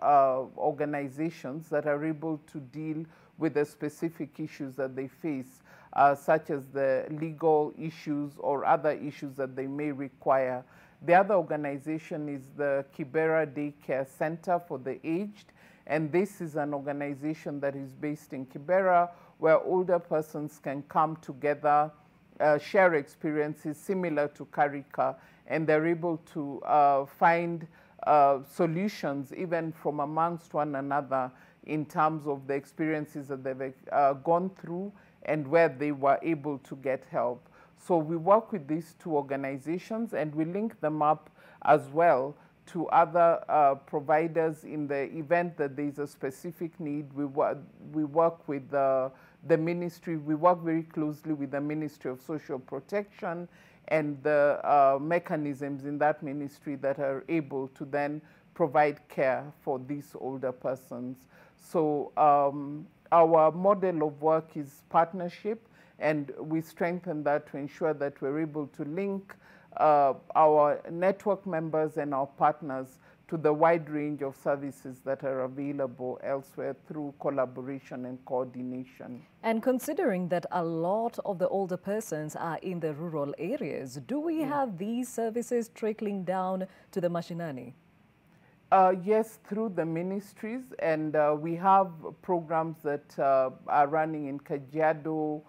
organizations that are able to deal with the specific issues that they face. such as the legal issues or other issues that they may require. The other organization is the Kibera Daycare Center for the Aged, and this is an organization that is based in Kibera, where older persons can come together, share experiences similar to Karika, and they're able to find solutions even from amongst one another in terms of the experiences that they've gone through and where they were able to get help. So we work with these two organizations and we link them up as well to other providers in the event that there's a specific need. We work with the ministry, we work very closely with the Ministry of Social Protection and the mechanisms in that ministry that are able to then provide care for these older persons. So our model of work is partnership, and we strengthen that to ensure that we're able to link our network members and our partners to the wide range of services that are available elsewhere through collaboration and coordination. And considering that a lot of the older persons are in the rural areas, do we have these services trickling down to the mashinani? Yes, through the ministries, and we have programs that are running in Kajiado,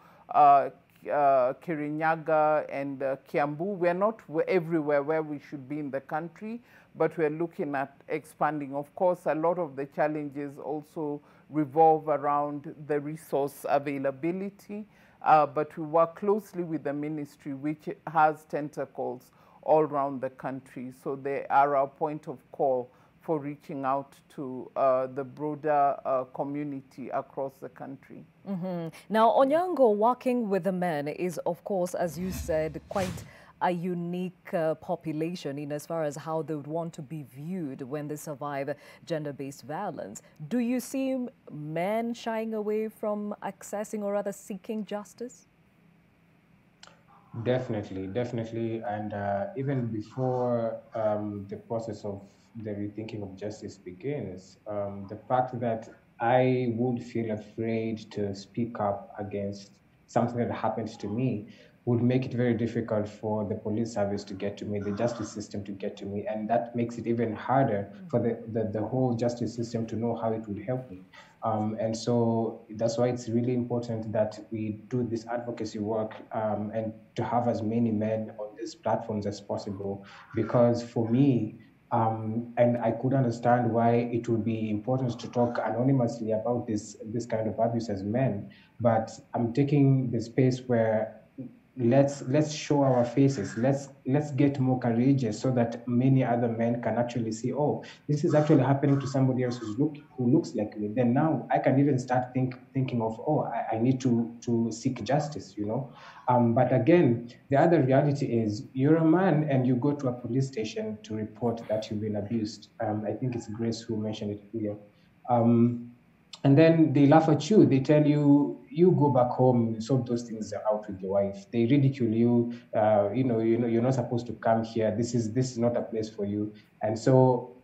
Kirinyaga, and Kiambu. We're not everywhere where we should be in the country, but we're looking at expanding. Of course, a lot of the challenges also revolve around the resource availability, but we work closely with the ministry, which has tentacles all around the country. So they are our point of call for reaching out to the broader community across the country. Now, Onyango, working with the men is, of course, as you said, quite a unique population in as far as how they would want to be viewed when they survive gender-based violence. Do you see men shying away from accessing or rather seeking justice? Definitely, definitely. And even before the process of the rethinking of justice begins, the fact that I would feel afraid to speak up against something that happens to me would make it very difficult for the police service to get to me, the justice system to get to me, and that makes it even harder for the whole justice system to know how it would help me. And so that's why it's really important that we do this advocacy work and to have as many men on these platforms as possible, because for me, and I could understand why it would be important to talk anonymously about this kind of abuse as men, but I'm taking the space where let's show our faces, let's get more courageous so that many other men can actually see, oh, this is actually happening to somebody else who looks like me. Then now I can even start thinking of, oh, I need to seek justice, you know. But again, the other reality is you're a man and you go to a police station to report that you've been abused. I think it's Grace who mentioned it earlier. And then they laugh at you. They tell you, you go back home, sort those things out with your wife. They ridicule you. You know, you're not supposed to come here. This is not a place for you. And so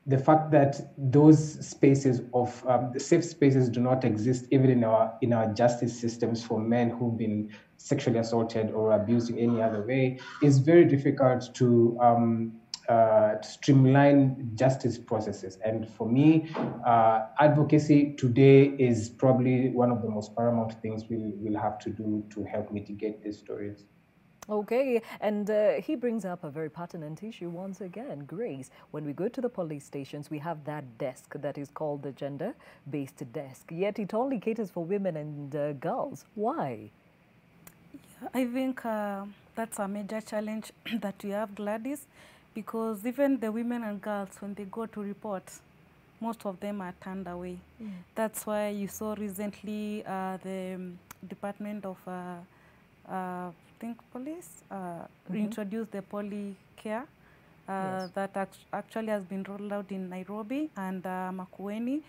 the fact that those spaces of the safe spaces do not exist even in our justice systems for men who've been sexually assaulted or abused in any other way is very difficult to streamline justice processes. And for me, advocacy today is probably one of the most paramount things we'll have to do to help mitigate these stories. Okay, and he brings up a very pertinent issue once again, Grace. When we go to the police stations, we have that desk that is called the gender-based desk, yet it only caters for women and girls. Why? I think that's a major challenge that we have, Gladys, because even the women and girls, when they go to report, most of them are turned away. That's why you saw recently the Department of police reintroduced the polycare that actually has been rolled out in Nairobi and Makueni.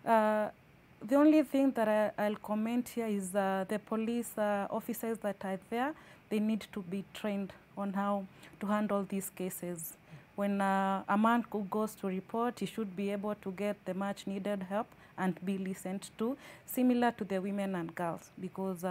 The only thing that I'll comment here is the police officers that are there, they need to be trained on how to handle these cases. When a man who goes to report, he should be able to get the much needed help and be listened to, similar to the women and girls, because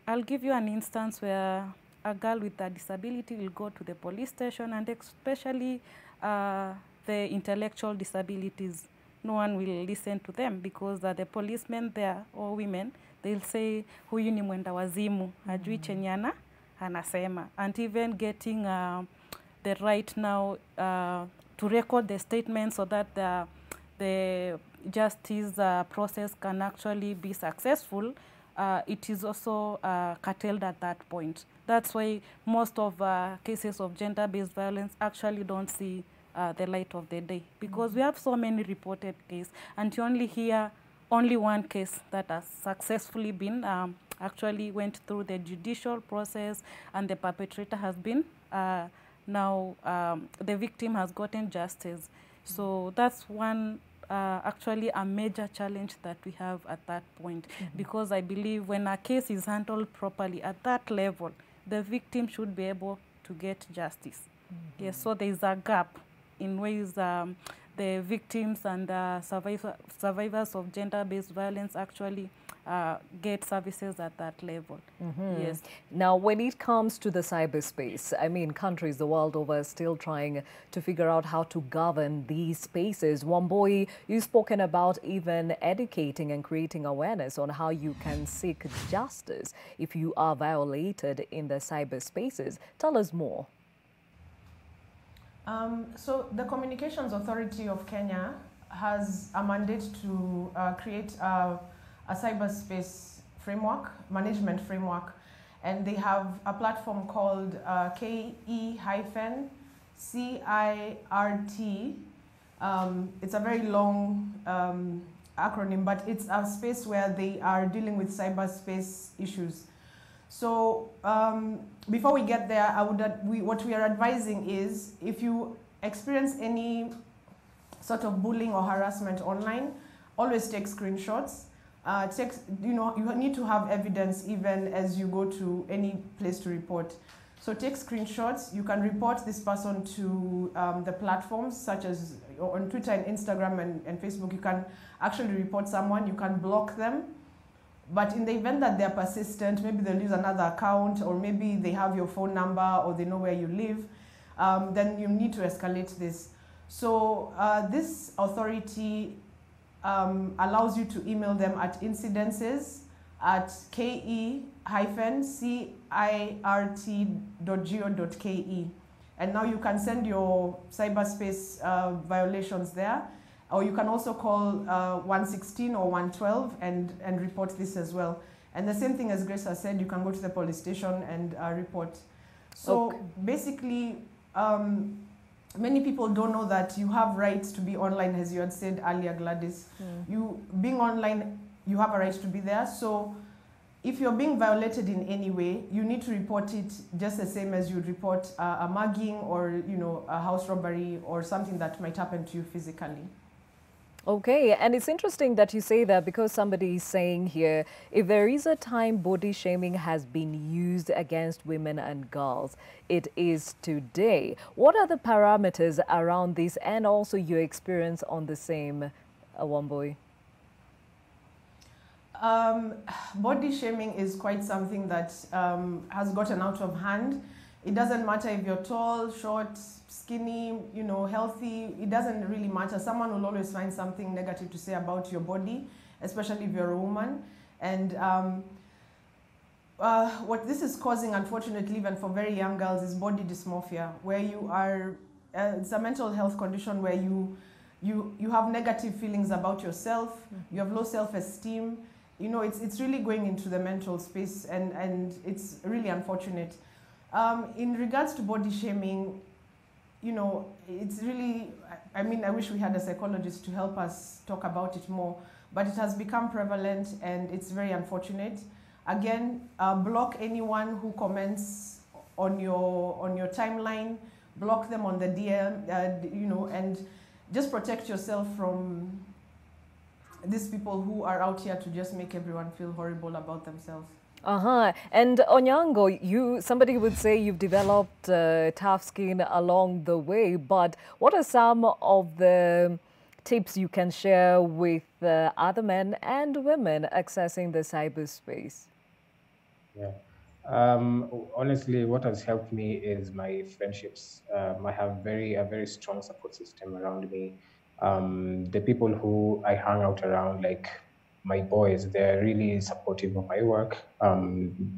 I'll give you an instance where a girl with a disability will go to the police station, and especially the intellectual disabilities, no one will listen to them because the policemen there, or women, they'll say huyu ni mwenda wazimu, hajui chenye anasema. And even getting the right now to record the statements so that the justice process can actually be successful, it is also curtailed at that point. That's why most of cases of gender-based violence actually don't see the light of the day, because we have so many reported cases, and you only hear only one case that has successfully been actually went through the judicial process, and the perpetrator has been now the victim has gotten justice. So that's one actually a major challenge that we have at that point, because I believe when a case is handled properly at that level, the victim should be able to get justice. Yes, so there is a gap in ways the victims and survivors of gender-based violence actually get services at that level. Yes. Now, when it comes to the cyberspace, I mean, countries the world over are still trying to figure out how to govern these spaces. Wambui, you've spoken about even educating and creating awareness on how you can seek justice if you are violated in the cyberspaces. Tell us more. So the Communications Authority of Kenya has a mandate to create a cyberspace framework, management framework, and they have a platform called KE-CIRT. It's a very long acronym, but it's a space where they are dealing with cyberspace issues. So before we get there, what we are advising is, if you experience any sort of bullying or harassment online, always take screenshots. You need to have evidence even as you go to any place to report. So take screenshots. You can report this person to the platforms such as on Twitter and Instagram and Facebook. You can actually report someone. You can block them. But in the event that they're persistent, maybe they'll use another account, or maybe they have your phone number, or they know where you live, then you need to escalate this. So this authority allows you to email them at incidences@ke-cirt.go.ke. And now you can send your cyberspace violations there. Or you can also call 116 or 112 and report this as well. And the same thing as Grace has said, you can go to the police station and report. So basically, many people don't know that you have rights to be online, as you had said earlier, Gladys. Being online, you have a right to be there. So if you're being violated in any way, you need to report it just the same as you'd report a mugging or a house robbery or something that might happen to you physically. Okay, and it's interesting that you say that, because somebody is saying here, if there is a time body shaming has been used against women and girls, it is today. What are the parameters around this, and also your experience on the same, Wambui? Body shaming is quite something that has gotten out of hand. It doesn't matter if you're tall, short, skinny, healthy. It doesn't really matter. Someone will always find something negative to say about your body, especially if you're a woman. And what this is causing, unfortunately, even for very young girls, is body dysmorphia, where you are, it's a mental health condition where you have negative feelings about yourself, you have low self-esteem. It's really going into the mental space, and it's really unfortunate. In regards to body shaming, it's really, I wish we had a psychologist to help us talk about it more, but it has become prevalent and it's very unfortunate. Again, block anyone who comments on your timeline, block them on the DM, and just protect yourself from these people who are out here to just make everyone feel horrible about themselves. And Onyango, somebody would say you've developed tough skin along the way, but what are some of the tips you can share with other men and women accessing the cyberspace? Yeah. Honestly, what has helped me is my friendships. I have a very strong support system around me. The people who I hang out around, like my boys, they're really supportive of my work.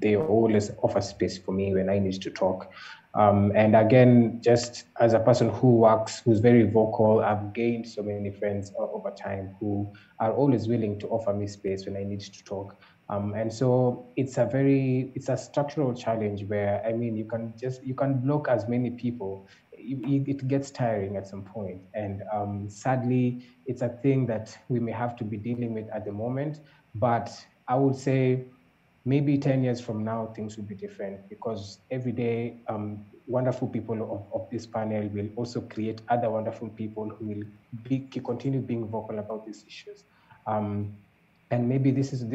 They always offer space for me when I need to talk. And again, just as a person who works, who's very vocal, I've gained so many friends over time who are always willing to offer me space when I need to talk. And so it's a structural challenge where, I mean, you can block as many people. It gets tiring at some point. And sadly, it's a thing that we may have to be dealing with at the moment. But I would say maybe 10 years from now, things will be different, because every day, wonderful people of this panel will also create other wonderful people who will continue being vocal about these issues. And maybe this is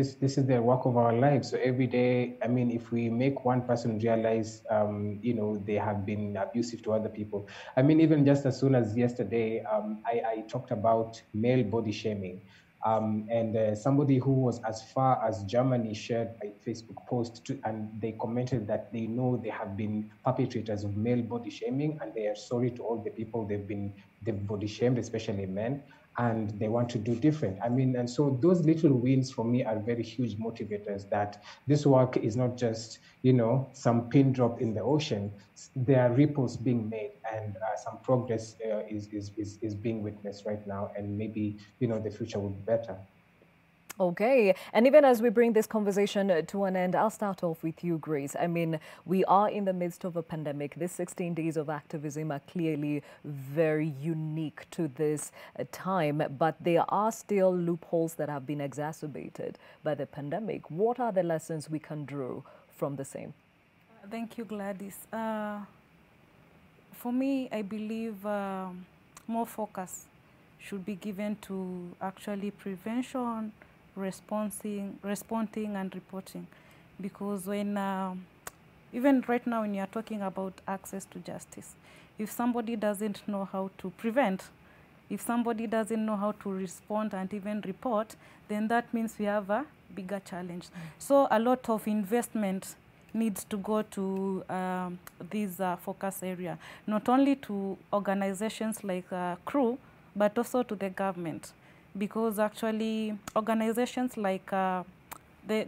the work of our lives. So every day, I mean, if we make one person realize, they have been abusive to other people. I mean, even just as soon as yesterday, I talked about male body shaming. And somebody who was as far as Germany shared a Facebook post, and they commented that they know they have been perpetrators of male body shaming, and they are sorry to all the people they've body shamed, especially men, and they want to do different. I mean, and so those little wins for me are very huge motivators that this work is not just, some pin drop in the ocean. There are ripples being made, and some progress is being witnessed right now, and maybe, the future will be better. Okay, and even as we bring this conversation to an end, I'll start off with you, Grace. I mean, we are in the midst of a pandemic. These 16 days of activism are clearly very unique to this time, but there are still loopholes that have been exacerbated by the pandemic. What are the lessons we can draw from the same? Thank you, Gladys. For me, I believe more focus should be given to actually prevention, responding and reporting, because when even right now when you are talking about access to justice, if somebody doesn't know how to prevent, if somebody doesn't know how to respond and even report, then that means we have a bigger challenge. So a lot of investment needs to go to this focus area, not only to organizations like CREW, but also to the government. Because actually organizations like the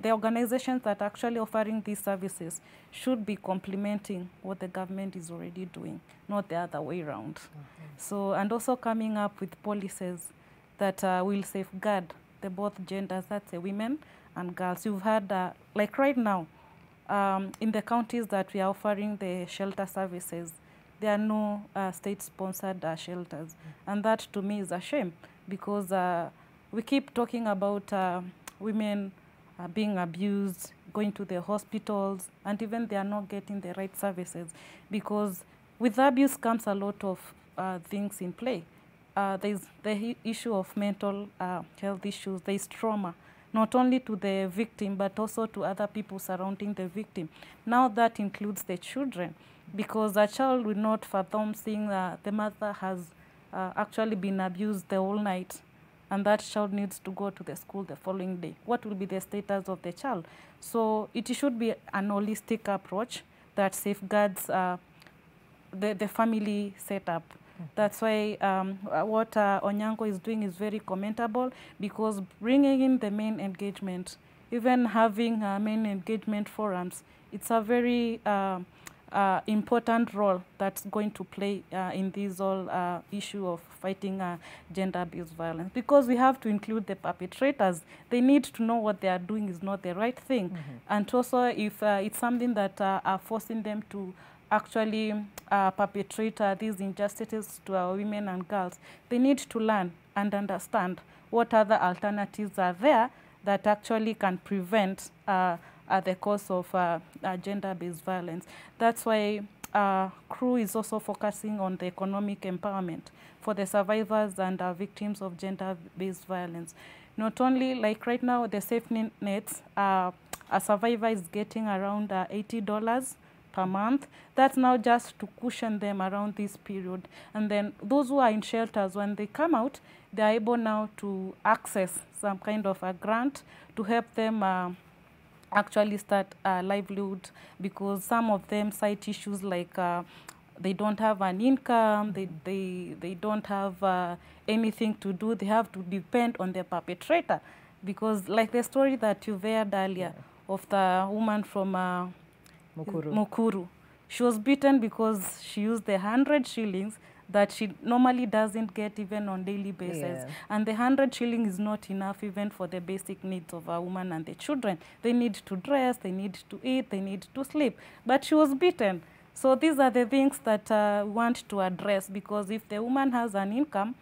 organizations that are actually offering these services should be complementing what the government is already doing, not the other way around. So, and also coming up with policies that will safeguard both genders, that's women and girls. You've had, like right now, in the counties that we are offering the shelter services, there are no state-sponsored shelters. And that to me is a shame, because we keep talking about women being abused, going to the hospitals, and even they are not getting the right services. Because with abuse comes a lot of things in play. There's the issue of mental health issues, there's trauma, not only to the victim, but also to other people surrounding the victim. Now that includes the children, because a child will not fathom seeing the mother has actually been abused the whole night, and that child needs to go to the school the following day. What will be the status of the child? So it should be an holistic approach that safeguards the family setup. That's why what Onyango is doing is very commendable, because bringing in the main engagement, even having main engagement forums, it's a very important role that's going to play in this whole issue of fighting gender-based violence, because we have to include the perpetrators. They need to know what they are doing is not the right thing. And also if it's something that are forcing them to actually perpetrate these injustices to our women and girls, they need to learn and understand what other alternatives are there that actually can prevent the cause of gender-based violence. That's why CREW is also focusing on the economic empowerment for the survivors and victims of gender-based violence. Not only, like right now, the safety nets, a survivor is getting around $80 per month. That's now just to cushion them around this period. And then those who are in shelters, when they come out, they are able now to access some kind of a grant to help them actually start a livelihood, because some of them cite issues like they don't have an income, they don't have anything to do, they have to depend on the perpetrator. Because like the story that you heard earlier of the woman from Mukuru, she was beaten because she used the 100 shillings that she normally doesn't get even on daily basis. And the 100 shilling is not enough even for the basic needs of a woman and the children. They need to dress, they need to eat, they need to sleep. But she was beaten. So these are the things that we want to address, because if the woman has an income,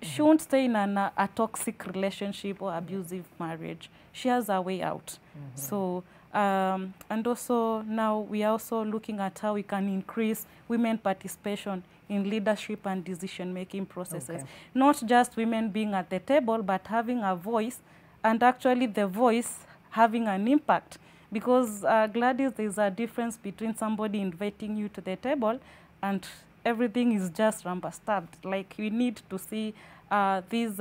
she won't stay in a toxic relationship or abusive marriage. She has a way out. So, and also now we are also looking at how we can increase women participation in leadership and decision-making processes. Not just women being at the table, but having a voice, and actually the voice having an impact. Because Gladyss, there's a difference between somebody inviting you to the table and everything is just rubber-stamped. Like, we need to see these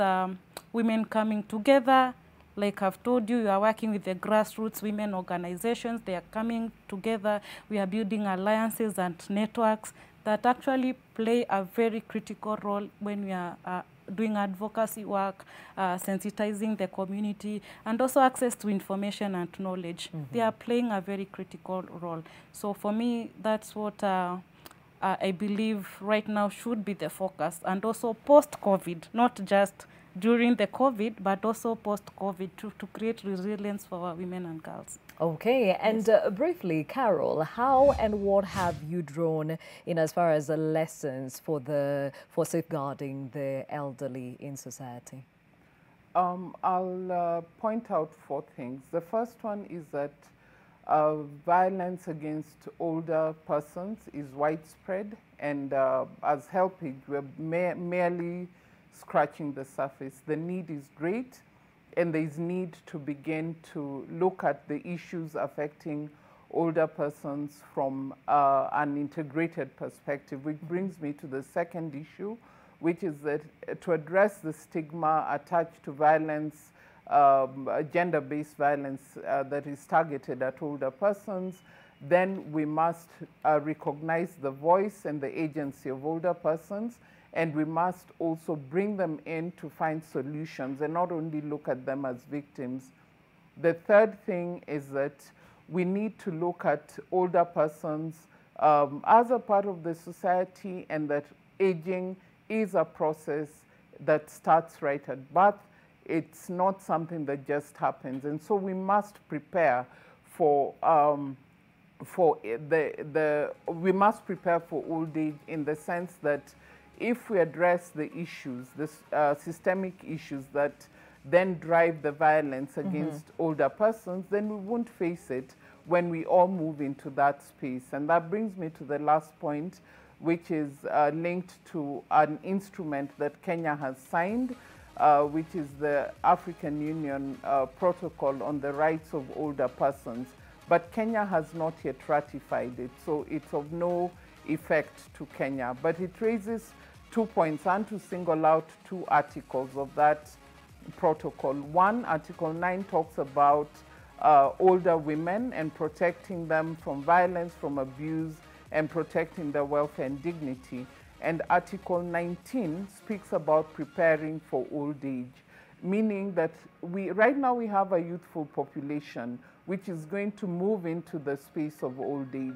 women coming together. Like I've told you, you are working with the grassroots women organizations. They are coming together. We are building alliances and networks that actually play a very critical role when we are doing advocacy work, sensitizing the community, and also access to information and knowledge. They are playing a very critical role. So for me, that's what I believe right now should be the focus, and also post-COVID, not just during the COVID, but also post-COVID, to create resilience for our women and girls. Okay, and briefly, Carol, how and what have you drawn in as far as the lessons for safeguarding the elderly in society? I'll point out 4 things. The first one is that violence against older persons is widespread, and as Helpage, we're merely scratching the surface. The need is great, and there is need to begin to look at the issues affecting older persons from an integrated perspective, which brings me to the second issue, which is that to address the stigma attached to violence, gender-based violence that is targeted at older persons, then we must recognize the voice and the agency of older persons, and we must also bring them in to find solutions and not only look at them as victims. The third thing is that we need to look at older persons as a part of the society, and that aging is a process that starts right at birth. It's not something that just happens. And so we must prepare for we must prepare for old age, in the sense that if we address the issues, the systemic issues that then drive the violence against older persons, then we won't face it when we all move into that space. And that brings me to the last point, which is linked to an instrument that Kenya has signed, which is the African Union Protocol on the Rights of Older Persons. But Kenya has not yet ratified it, so it's of no effect to Kenya. But it raises 2 points, and to single out 2 articles of that protocol. One, Article 9, talks about older women and protecting them from violence, from abuse, and protecting their welfare and dignity. And Article 19 speaks about preparing for old age, meaning that right now we have a youthful population which is going to move into the space of old age.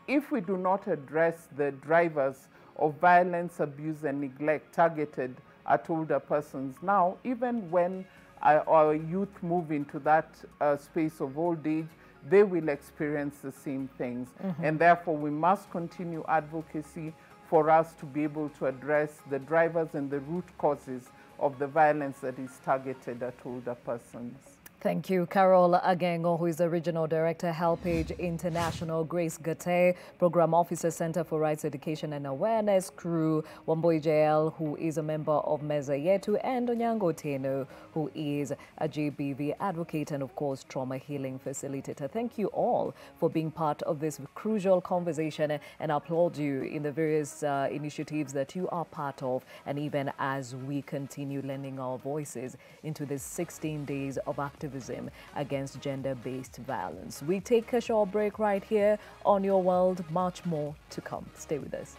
If we do not address the drivers of violence, abuse, and neglect targeted at older persons now, even when our youth move into that space of old age, they will experience the same things. And therefore, we must continue advocacy for us to be able to address the drivers and the root causes of the violence that is targeted at older persons. Thank you, Carol Agengo, who is the Regional Director, Helpage International, Grace Gate, Program Officer, Center for Rights Education and Awareness, Crew, Wamboi JL, who is a member of Meza Yetu, and Onyango Teno, who is a GBV advocate and, of course, trauma healing facilitator. Thank you all for being part of this crucial conversation, and I applaud you in the various initiatives that you are part of, and even as we continue lending our voices into this 16 days of activism activism against gender-based violence. We take a short break right here on Your World. Much more to come. Stay with us.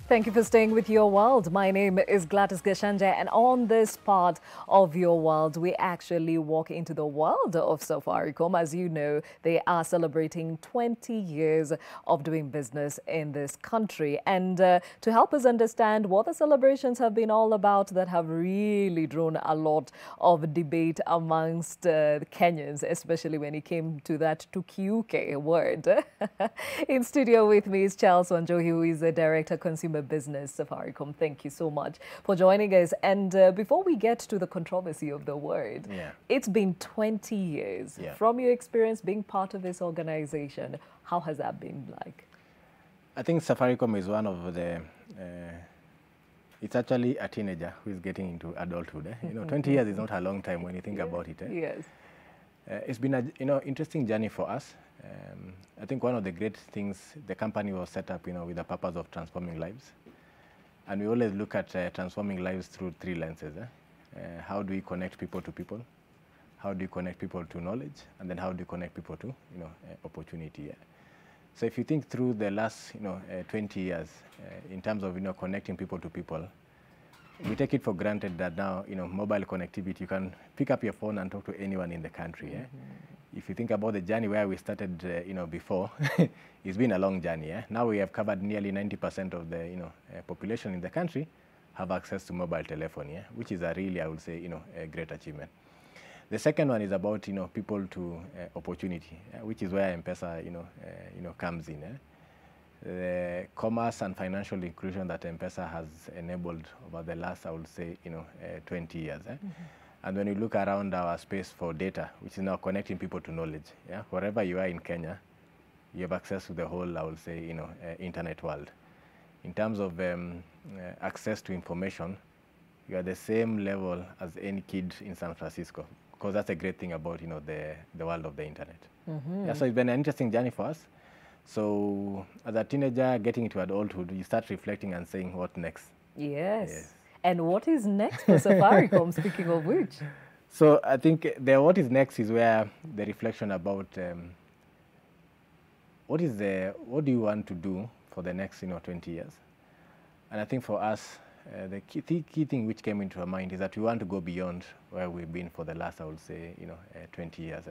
Thank you for staying with Your World. My name is Gladys Gachanja, and on this part of Your World, we actually walk into the world of Safaricom. As you know, they are celebrating 20 years of doing business in this country. And to help us understand what the celebrations have been all about that have really drawn a lot of debate amongst Kenyans, especially when it came to that tukiuke word. In studio with me is Charles Wanjohi, who is the Director Consumer Business Safaricom. Thank you so much for joining us. And before we get to the controversy of the word, it's been 20 years. From your experience being part of this organization, how has that been like? I think Safaricom is one of the, it's actually a teenager who is getting into adulthood. You know, 20 years is not a long time when you think about it. Yes. It's been a interesting journey for us. I think one of the great things, the company was set up, with the purpose of transforming lives. And we always look at transforming lives through three lenses. How do we connect people to people? How do you connect people to knowledge? And then how do you connect people to, opportunity? So if you think through the last, 20 years, in terms of, connecting people to people, we take it for granted that now, mobile connectivity, you can pick up your phone and talk to anyone in the country. If you think about the journey where we started, before, it's been a long journey. Now we have covered nearly 90% of the, population in the country have access to mobile telephony, which is a really, I would say, a great achievement. The second one is about, people to opportunity, which is where M-Pesa, comes in. The commerce and financial inclusion that M-Pesa has enabled over the last, I would say, 20 years. And when you look around our space for data, which is now connecting people to knowledge, wherever you are in Kenya, you have access to the whole, I would say, internet world. In terms of access to information, you are the same level as any kid in San Francisco, because that's a great thing about, the world of the internet. So it's been an interesting journey for us. So as a teenager getting into adulthood, you start reflecting and saying, what next? Yes. And what is next for Safaricom, speaking of which? So I think what is next is where the reflection about what do you want to do for the next 20 years? And I think for us, the key thing which came into our mind is that we want to go beyond where we've been for the last, I would say, 20 years.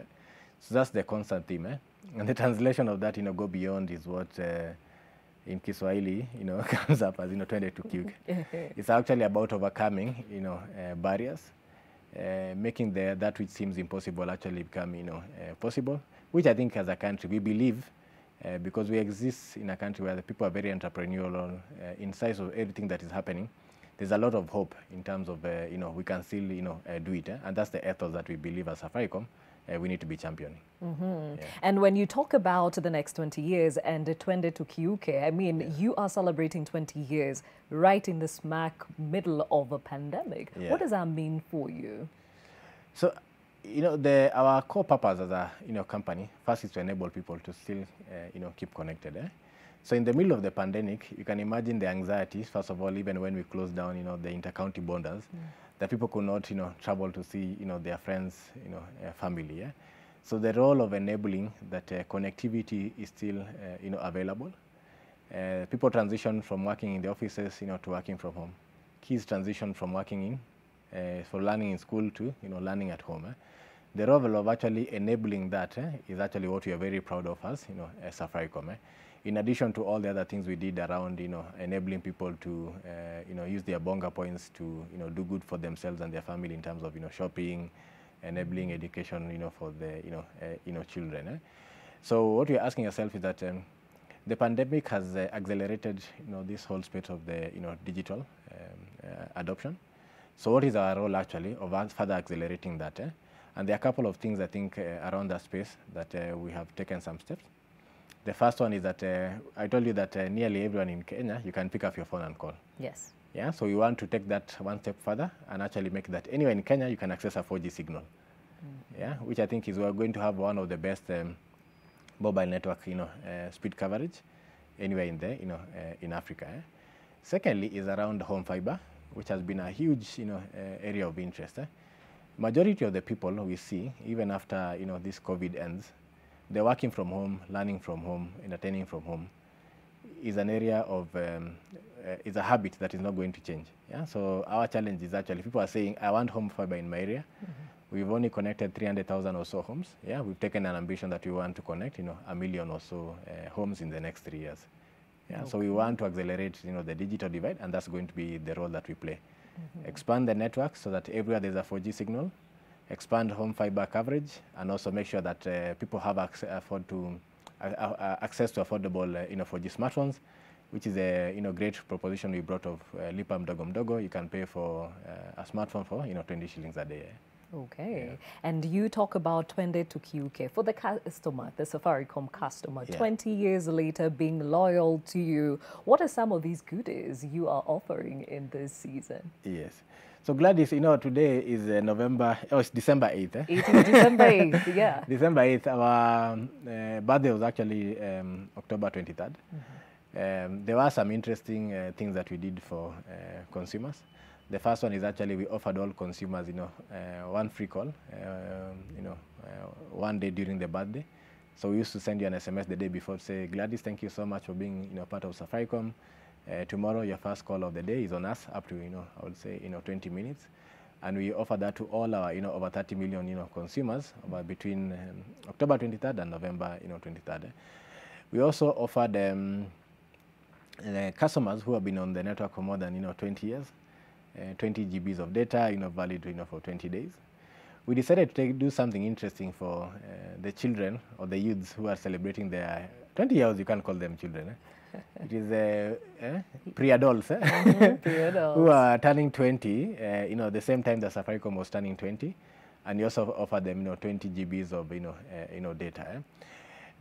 So that's the constant theme. And the translation of that, go beyond is what in Kiswahili, comes up as, twende tukiuke. It's actually about overcoming, barriers, making that which seems impossible actually become, possible, which I think as a country we believe, because we exist in a country where the people are very entrepreneurial, in size of everything that is happening. There's a lot of hope in terms of, we can still, do it. And that's the ethos that we believe as Safaricom. We need to be championing. And when you talk about the next 20 years and twende tukiuke, I mean, you are celebrating 20 years right in the smack middle of a pandemic. What does that mean for you? So, our core purpose as a company first is to enable people to still keep connected. So in the middle of the pandemic, you can imagine the anxieties. First of all, even when we closed down, the intercounty borders, that people could not, travel to see, their friends, family. So the role of enabling that connectivity is still, available. People transition from working in the offices, to working from home. Kids transition from working for learning in school to, learning at home. The role of actually enabling that is actually what we are very proud of as, as Safaricom. In addition to all the other things we did around, enabling people to, use their bonga points to, do good for themselves and their family in terms of, shopping, enabling education, for the, children. So what we're asking ourselves is that the pandemic has accelerated, this whole space of the, digital adoption. So what is our role actually of us further accelerating that? And there are a couple of things I think around that space that we have taken some steps. The first one is that I told you that nearly everyone in Kenya, you can pick up your phone and call. Yes. So we want to take that one step further and actually make that anywhere in Kenya, you can access a 4G signal. Which I think is we're going to have one of the best mobile network, speed coverage anywhere in there, in Africa. Secondly is around home fiber, which has been a huge, area of interest. Majority of the people we see, even after, this COVID ends, they're working from home, learning from home, entertaining from home, is an area of, is a habit that is not going to change. Yeah. So our challenge is actually, people are saying, I want home fiber in my area. We've only connected 300,000 or so homes. Yeah, we've taken an ambition that we want to connect, 1 million or so homes in the next 3 years. Yeah, so we want to accelerate, the digital divide, and that's going to be the role that we play. Expand the network so that everywhere there's a 4G signal, expand home fiber coverage, and also make sure that people have access to affordable, 4G smartphones, which is a, great proposition we brought of Lipa Mdogo Mdogo. You can pay for a smartphone for, 20 shillings a day. Okay. Yeah. And you talk about 20 to QK. For the customer, the Safaricom customer, 20 years later being loyal to you, what are some of these goodies you are offering in this season? Yes. So Gladys, today is it's December 8th. It is December 8th, yeah. December 8th, our birthday was actually October 23rd. There were some interesting things that we did for consumers. The first one is actually we offered all consumers, one free call, one day during the birthday. So we used to send you an SMS the day before to say, Gladys, thank you so much for being, part of Safaricom. Tomorrow, your first call of the day is on us up to, I would say, 20 minutes. And we offer that to all our, over 30 million, consumers between October 23rd and November, 23rd. We also offered customers who have been on the network for more than, 20 years. 20 GBs of data, valid, for 20 days. We decided to do something interesting for the children or the youths who are celebrating their 20 years. You can't call them children. It is pre-adults, pre-adults who are turning 20. The same time that Safaricom was turning 20, and you also offered them, 20 GBs of, data.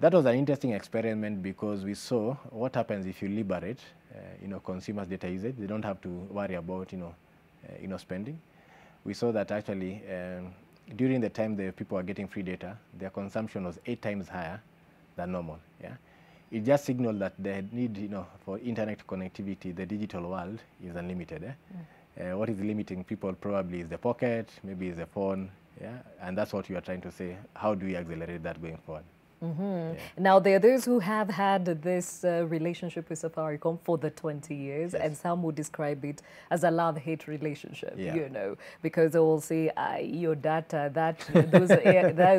That was an interesting experiment because we saw what happens if you liberate, consumers' data usage. They don't have to worry about, spending. We saw that actually during the time the people are getting free data, their consumption was 8 times higher than normal. Yeah, it just signaled that the need, for internet connectivity, the digital world is unlimited. What is limiting people probably is the pocket, maybe is the phone. Yeah, and that's what you are trying to say. How do we accelerate that going forward? Yeah. Now, there are those who have had this relationship with Safaricom for the 20 years, and some would describe it as a love-hate relationship, because they will say, your data,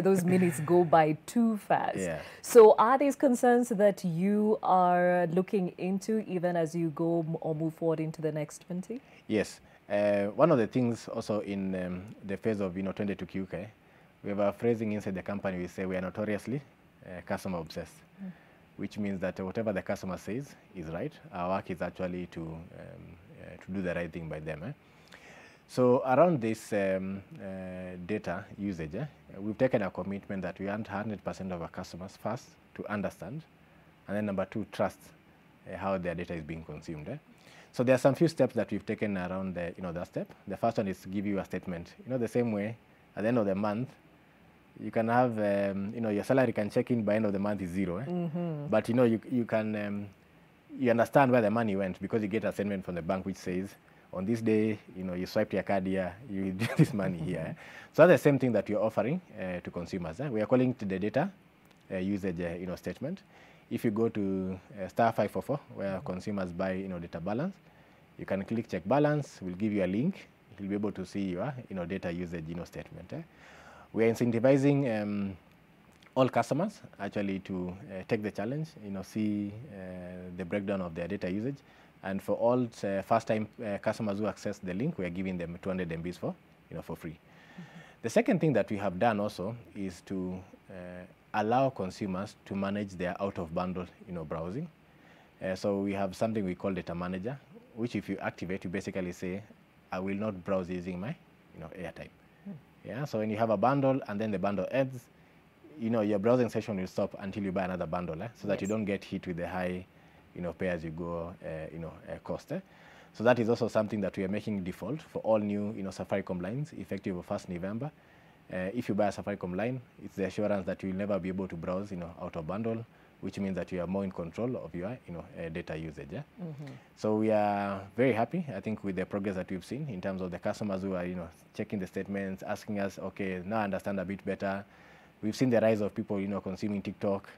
those minutes go by too fast. Yeah. So are these concerns that you are looking into even as you go or move forward into the next 20? Yes. One of the things also in the phase of, 22 QK, we have a phrasing inside the company. We say we are notoriously customer obsessed, which means that whatever the customer says is right. Our work is actually to do the right thing by them. So around this data usage, we've taken a commitment that we want 100% of our customers first to understand, and then number 2, trust how their data is being consumed. So there are some few steps that we've taken around that step. The first one is to give you a statement. The same way at the end of the month, you can have, your salary can check in by end of the month is 0. But, you can, you understand where the money went because you get a statement from the bank which says, on this day, you swiped your card here, you did this money here. So that's the same thing that we're offering to consumers. We are calling it the data usage, statement. If you go to star 544, where consumers buy, data balance, you can click check balance. We'll give you a link. You'll be able to see your, data usage, statement. We are incentivizing all customers actually to take the challenge, see the breakdown of their data usage. And for all first-time customers who access the link, we are giving them 200 MBs for free. The second thing that we have done also is to allow consumers to manage their out-of-bundle, browsing. So we have something we call Data Manager, which if you activate, you basically say, I will not browse using my, airtime. Yeah, so when you have a bundle and then the bundle ends, your browsing session will stop until you buy another bundle, so that you don't get hit with the high, pay-as-you-go, cost. So that is also something that we are making default for all new, Safaricom lines, effective of 1st November. If you buy a Safaricom line, it's the assurance that you will never be able to browse, out of bundle which means that you are more in control of your data usage. Yeah? So we are very happy, I think, with the progress that we've seen in terms of the customers who are checking the statements, asking us, okay, now I understand a bit better. We've seen the rise of people consuming TikTok.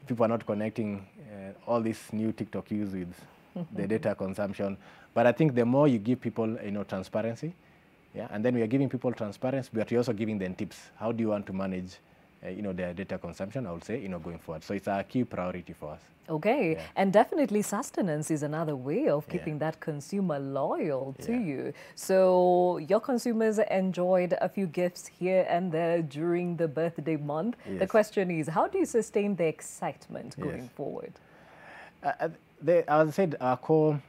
People are not connecting all this new TikTok use with the data consumption. But I think the more you give people transparency, yeah, and then we are giving people transparency, but we're also giving them tips. How do you want to manage their data consumption, I would say, going forward. So it's a key priority for us. Okay, yeah. And definitely sustenance is another way of keeping that consumer loyal to you. So your consumers enjoyed a few gifts here and there during the birthday month. Yes. The question is, how do you sustain the excitement going forward? As I said, our core,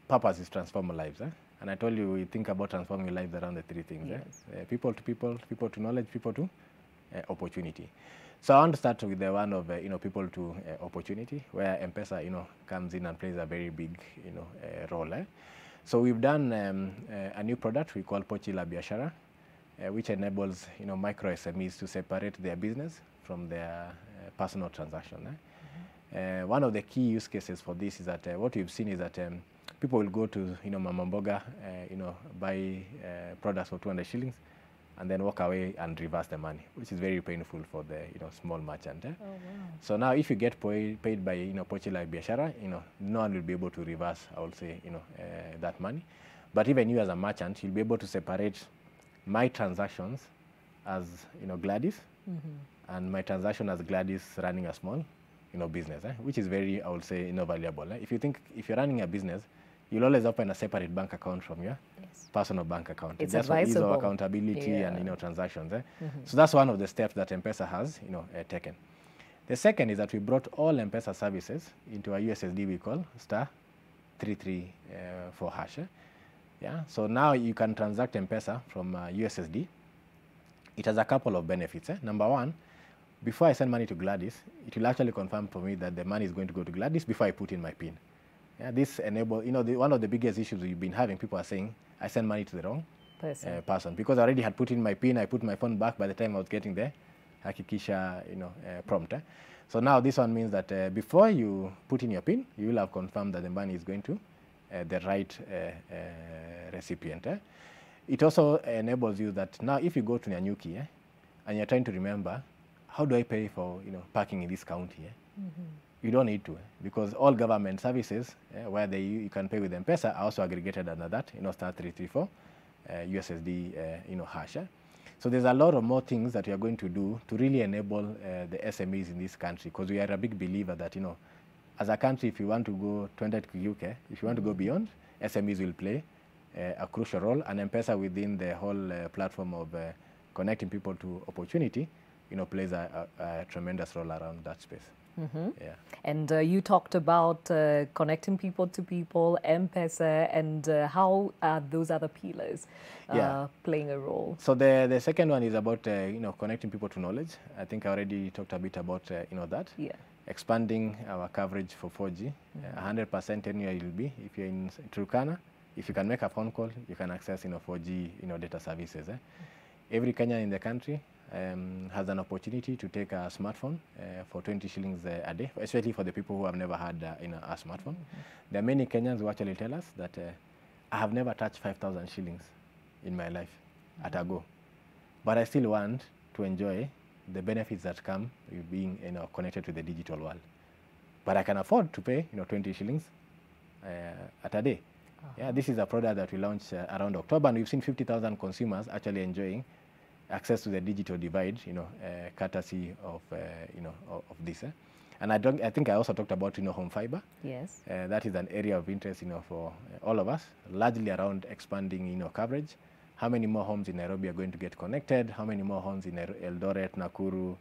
purpose is transform lives. And I told you we think about transforming lives around the three things. Yes. People to people, people to knowledge, people to opportunity. So I want to start with the one of people to opportunity, where M-Pesa comes in and plays a very big role. So we've done a new product we call Pochi la Biashara, which enables micro SMEs to separate their business from their personal transaction. One of the key use cases for this is that what we've seen is that people will go to Mama Mboga, buy products for 200 shillings, and then walk away and reverse the money, which is very painful for the small merchant. Oh, wow. So now, if you get paid by Pochi la Biashara, no one will be able to reverse, I would say, that money. But even you as a merchant, you'll be able to separate my transactions as Gladyss, and my transaction as Gladyss running a small business, which is very, I would say, valuable. If you're running a business, you'll always open a separate bank account from your personal bank account. It's just for ease of accountability and transactions. So that's one of the steps that M-Pesa has taken. The second is that we brought all M-Pesa services into a USSD we call *334#. Yeah. So now you can transact M-Pesa from USSD. It has a couple of benefits. Number one, before I send money to Gladyss, it will actually confirm for me that the money is going to go to Gladyss before I put in my PIN. Yeah, this enables, one of the biggest issues we've been having, people are saying, I send money to the wrong person. Because I already had put in my PIN, I put my phone back by the time I was getting the Hakikisha prompt. So now this one means that before you put in your PIN, you will have confirmed that the money is going to the right recipient. It also enables you that now if you go to Nyanyuki and you're trying to remember, how do I pay for parking in this county? You don't need to, because all government services where you can pay with M-Pesa are also aggregated under that *334 USSD hash. So there's a lot of more things that we are going to do to really enable the SMEs in this country, because we are a big believer that as a country, if you want to go 20 UK, if you want to go beyond, SMEs will play a crucial role, and M-Pesa within the whole platform of connecting people to opportunity plays a tremendous role around that space. Yeah. And you talked about connecting people to people, M-Pesa, and how are those other pillars playing a role? So the second one is about connecting people to knowledge. I think I already talked a bit about that. Yeah. Expanding our coverage for 4G. 100% anywhere you'll be. If you're in Turkana, if you can make a phone call, you can access 4G data services. Every Kenyan in the country has an opportunity to take a smartphone for 20 shillings a day, especially for the people who have never had a smartphone. There are many Kenyans who actually tell us that I have never touched 5,000 shillings in my life at a go, but I still want to enjoy the benefits that come with being connected to the digital world. But I can afford to pay 20 shillings at a day. Yeah, this is a product that we launched around October, and we've seen 50,000 consumers actually enjoying access to the digital divide, courtesy of this. And I think I also talked about home fiber. Yes. That is an area of interest, for all of us, largely around expanding, coverage. How many more homes in Nairobi are going to get connected? How many more homes in Eldoret, Nakuru,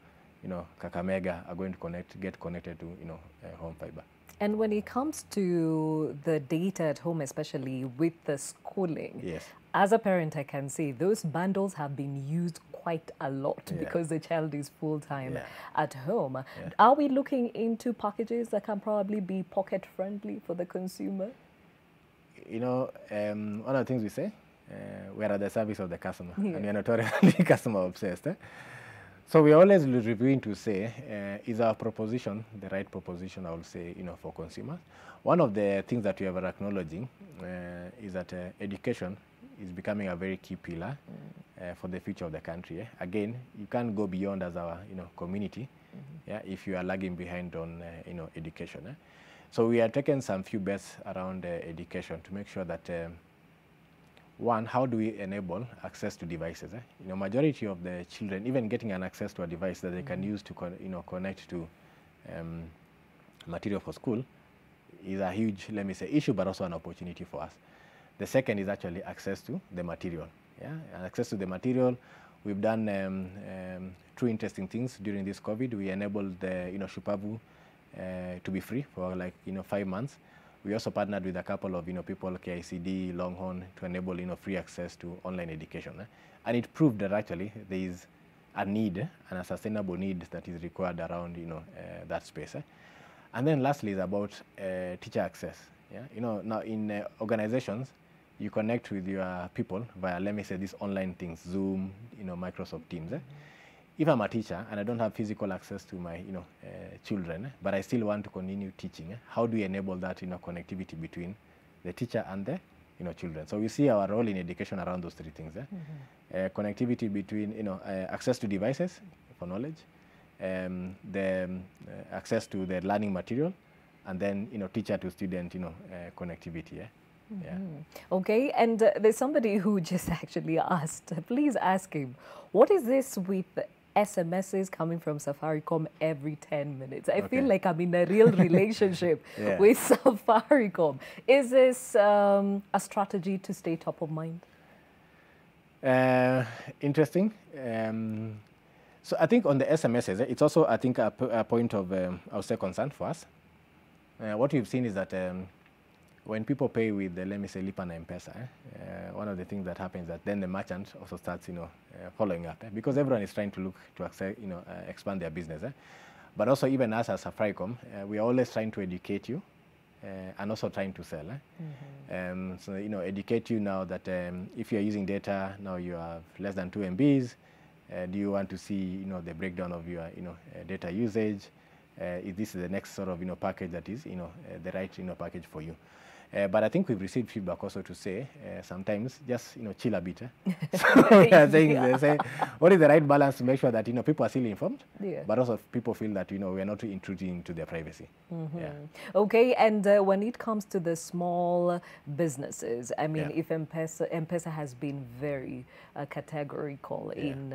Kakamega are going to get connected to, home fiber? And when it comes to the data at home, especially with the schooling, yes, as a parent, I can say those bundles have been used quite a lot because the child is full-time at home. Yeah. Are we looking into packages that can probably be pocket-friendly for the consumer? One of the things we say, we are at the service of the customer, and we are notoriously customer-obsessed. So we're always reviewing to say, is our proposition the right proposition, I would say, for consumers? One of the things that we are acknowledging is that education is becoming a very key pillar for the future of the country. Again, you can't go beyond as our community if you are lagging behind on education. So we are taking some few bets around education to make sure that one, how do we enable access to devices? Majority of the children, even getting an access to a device that they can use to connect to material for school is a huge, let me say, issue, but also an opportunity for us. The second is actually access to the material. And access to the material, we've done two interesting things during this COVID. We enabled the Shupavu to be free for like 5 months. We also partnered with a couple of people, KICD, Longhorn, to enable free access to online education. And it proved that actually there is a need and a sustainable need that is required around that space. And then lastly is about teacher access. Now in organizations, you connect with your people via, let me say, these online things, Zoom, Microsoft Teams. If I'm a teacher and I don't have physical access to my children, but I still want to continue teaching, how do we enable that connectivity between the teacher and the children? So we see our role in education around those three things. Connectivity between access to devices for knowledge, the access to the learning material, and then teacher to student connectivity. Okay, and there's somebody who just actually asked, please ask him, what is this with SMSs coming from Safaricom every 10 minutes? I feel like I'm in a real relationship with Safaricom. Is this a strategy to stay top of mind? Interesting. So I think on the SMSs, it's also, I think, a point of, I would say, concern for us. What we've seen is that when people pay with, let me say, Lipa na M-Pesa, one of the things that happens is that then the merchant also starts, following up, because everyone is trying to look to expand their business. But also, even us as Safaricom, we are always trying to educate you and also trying to sell. So, educate you now that if you are using data, now you have less than 2 MBs. Do you want to see, the breakdown of your, data usage? If this is the next sort of, package that is, the right, package for you. But I think we've received feedback also to say sometimes just chill a bit. So we are saying, they say, what is the right balance to make sure that people are still informed, but also people feel that we are not intruding into their privacy. Okay, and when it comes to the small businesses, I mean, if M-Pesa has been very categorical in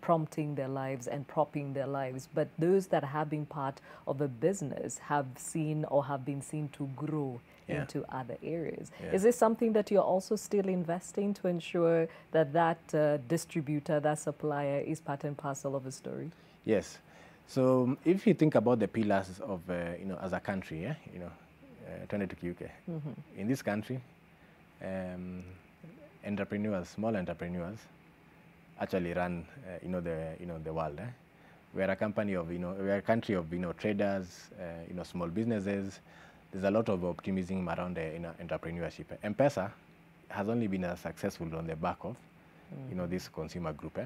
prompting their lives and propping their lives, but those that have been part of a business have seen or have been seen to grow into other areas. Is this something that you're also still investing to ensure that that distributor, that supplier is part and parcel of a story? Yes. So if you think about the pillars of, as a country, turn it to UK. In this country, entrepreneurs, small entrepreneurs, actually run, the world. We're a company of, we're a country of, traders, small businesses. There's a lot of optimism around entrepreneurship. M-Pesa has only been successful on the back of, this consumer group.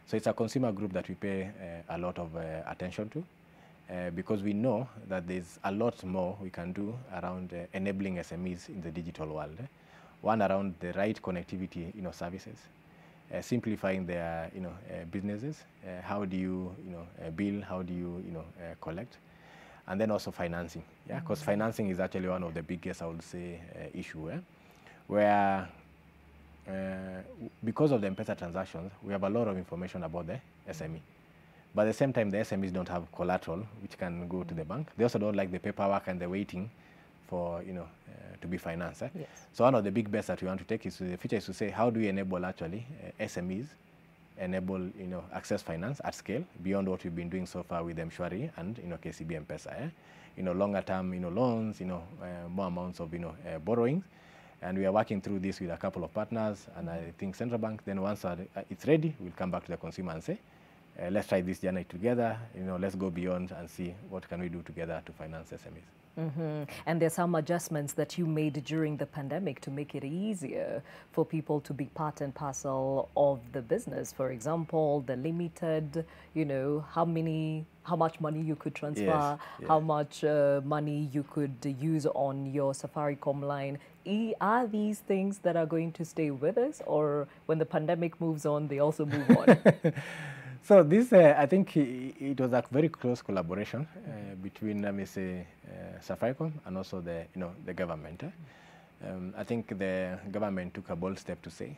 So it's a consumer group that we pay a lot of attention to because we know that there's a lot more we can do around enabling SMEs in the digital world. One, around the right connectivity, services. Simplifying their businesses. How do you bill? How do you collect? And then also financing. Because financing is actually one of the biggest, I would say, issue. Where because of the M-Pesa transactions, we have a lot of information about the SME. But at the same time, the SMEs don't have collateral which can go to the bank. They also don't like the paperwork and the waiting for to be financed. So one of the big bets that we want to take is to the future is to say, how do we enable actually SMEs enable access finance at scale beyond what we've been doing so far with M-Shwari and KCB M-Pesa. Longer term loans, more amounts of borrowing, and we are working through this with a couple of partners. And I think Central Bank. Then once it's ready, we'll come back to the consumer and say, let's try this journey together. Let's go beyond and see what can we do together to finance SMEs. And there's some adjustments that you made during the pandemic to make it easier for people to be part and parcel of the business. For example, the limited, how much money you could transfer, how much money you could use on your Safaricom line. Are these things that are going to stay with us, or when the pandemic moves on, they also move on? So this, I think it was a very close collaboration between, let me say, Safaricom and also the government. I think the government took a bold step to say,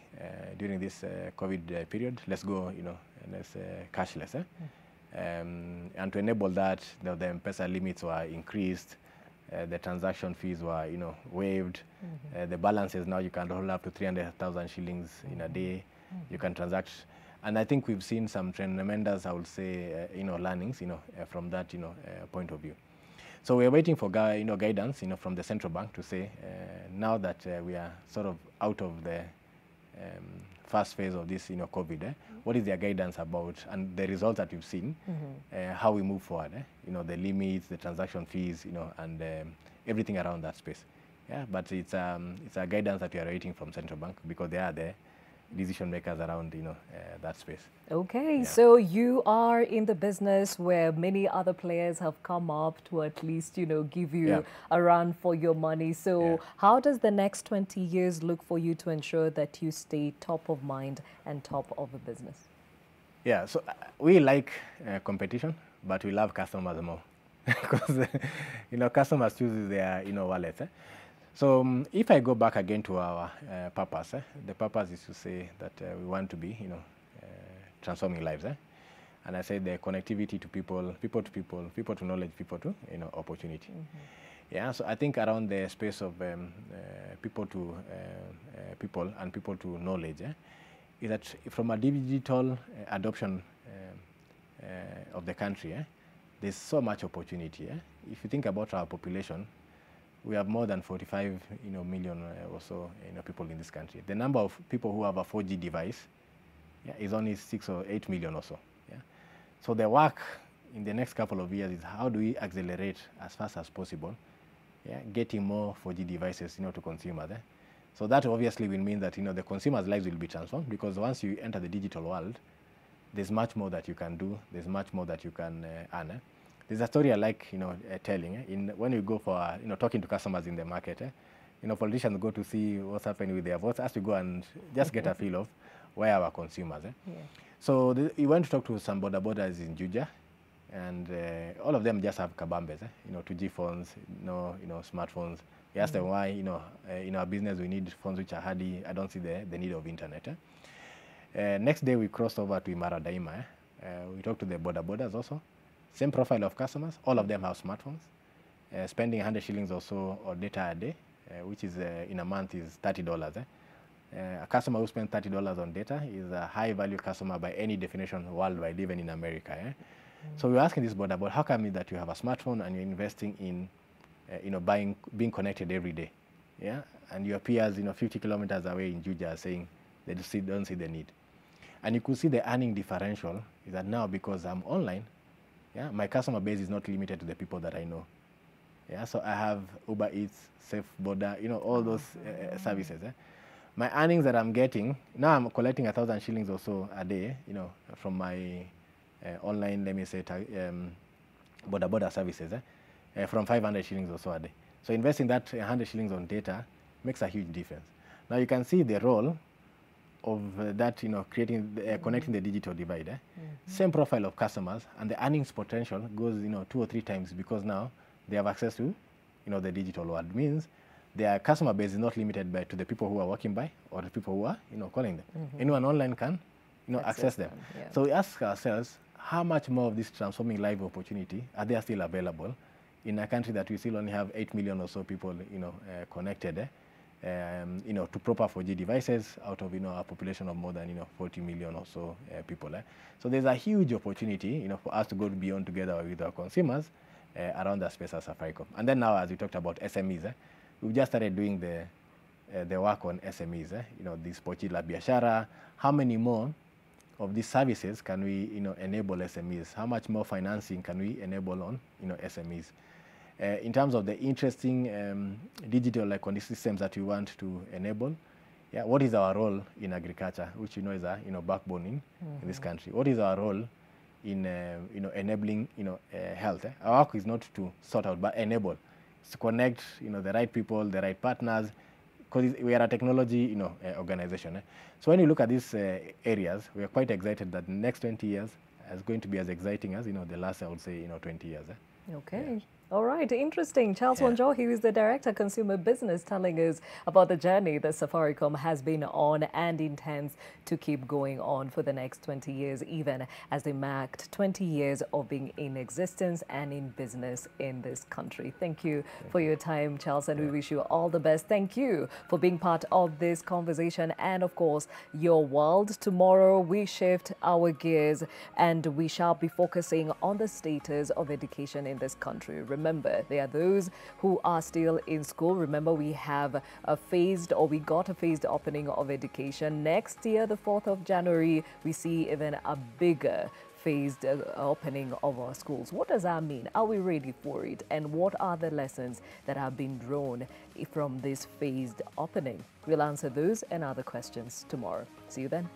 during this COVID period, let's go, let's cashless. And to enable that, the M-Pesa limits were increased, the transaction fees were, waived. The balances now you can hold up to 300,000 shillings in a day. You can transact. And I think we've seen some tremendous, I would say, learnings, from that, point of view. So we're waiting for, guidance, from the central bank to say, now that we are sort of out of the first phase of this, COVID, what is their guidance about, and the results that we've seen, how we move forward, the limits, the transaction fees, and everything around that space. Yeah, but it's a guidance that we are waiting from central bank, because they are the decision makers around that space. Okay, so you are in the business where many other players have come up to at least give you a run for your money. So how does the next 20 years look for you to ensure that you stay top of mind and top of the business? Yeah, so we like competition, but we love customers more, because customers choose their wallets. So if I go back again to our purpose, the purpose is to say that we want to be, transforming lives. And I say the connectivity to people, people to people, people to knowledge, people to opportunity. Yeah, so I think around the space of people to people and people to knowledge, is that from a digital adoption of the country, there's so much opportunity. If you think about our population, we have more than 45 million or so people in this country. The number of people who have a 4G device is only 6 or 8 million or so. Yeah? So the work in the next couple of years is how do we accelerate as fast as possible, getting more 4G devices to consumers. So that obviously will mean that the consumers' lives will be transformed, because once you enter the digital world, there's much more that you can do, there's much more that you can earn. There's a story I like, telling. When you go for, talking to customers in the market, politicians go to see what's happening with their votes, as to go and just get a feel of where our consumers. So we went to talk to some border-borders in Juja, and all of them just have kabambes, 2G phones, smartphones. We asked them why, in our business we need phones which are hardy. I don't see the need of internet. Next day we crossed over to Imara Daima. We talked to the border-borders also. Same profile of customers, all of them have smartphones, spending 100 shillings or so on data a day, which is in a month is $30. A customer who spends $30 on data is a high-value customer by any definition worldwide, even in America. So we're asking this border, how come it that you have a smartphone and you're investing in, being connected every day, and your peers, 50 kilometers away in Juja are saying they don't see the need. And you could see the earning differential is that now, because I'm online, my customer base is not limited to the people that I know. So I have Uber Eats, Safe Border, all those services. My earnings that I'm getting, now I'm collecting 1,000 shillings or so a day, from my online, let me say, border services, from 500 shillings or so a day. So investing that 100 shillings on data makes a huge difference. Now you can see the role of that, creating, connecting the digital divide. Same profile of customers, and the earnings potential goes, 2 or 3 times, because now they have access to, the digital world. Means their customer base is not limited to the people who are walking by or the people who are, calling them. Anyone online can, access them. So we ask ourselves, how much more of this transforming life opportunity are there still available in a country that we still only have 8 million or so people, connected? To proper 4G devices out of a population of more than 40 million or so people. So there's a huge opportunity for us to go beyond together with our consumers around that space as Safaricom. And then now, as we talked about SMEs, we've just started doing the work on SMEs. This Pochi la Biashara. How many more of these services can we, enable SMEs? How much more financing can we enable on, SMEs? In terms of the interesting digital ecosystems that we want to enable, yeah, what is our role in agriculture, which is a backbone in this country? What is our role in enabling health? Our work is not to sort out, but enable, to connect the right people, the right partners, because we are a technology organization. So when you look at these areas, we are quite excited that the next 20 years is going to be as exciting as the last, I would say, 20 years. Okay. Yeah. All right, interesting. Charles Wanjohi, who is the Director of Consumer Business, telling us about the journey that Safaricom has been on and intends to keep going on for the next 20 years, even as they marked 20 years of being in existence and in business in this country. Thank you for your time, Charles, and we wish you all the best. Thank you for being part of this conversation and, of course, your world. Tomorrow, we shift our gears and we shall be focusing on the status of education in this country. Remember, there are those who are still in school. Remember, we have we got a phased opening of education. Next year, the 4th of January, we see even a bigger phased opening of our schools. What does that mean? Are we ready for it? And what are the lessons that have been drawn from this phased opening? We'll answer those and other questions tomorrow. See you then.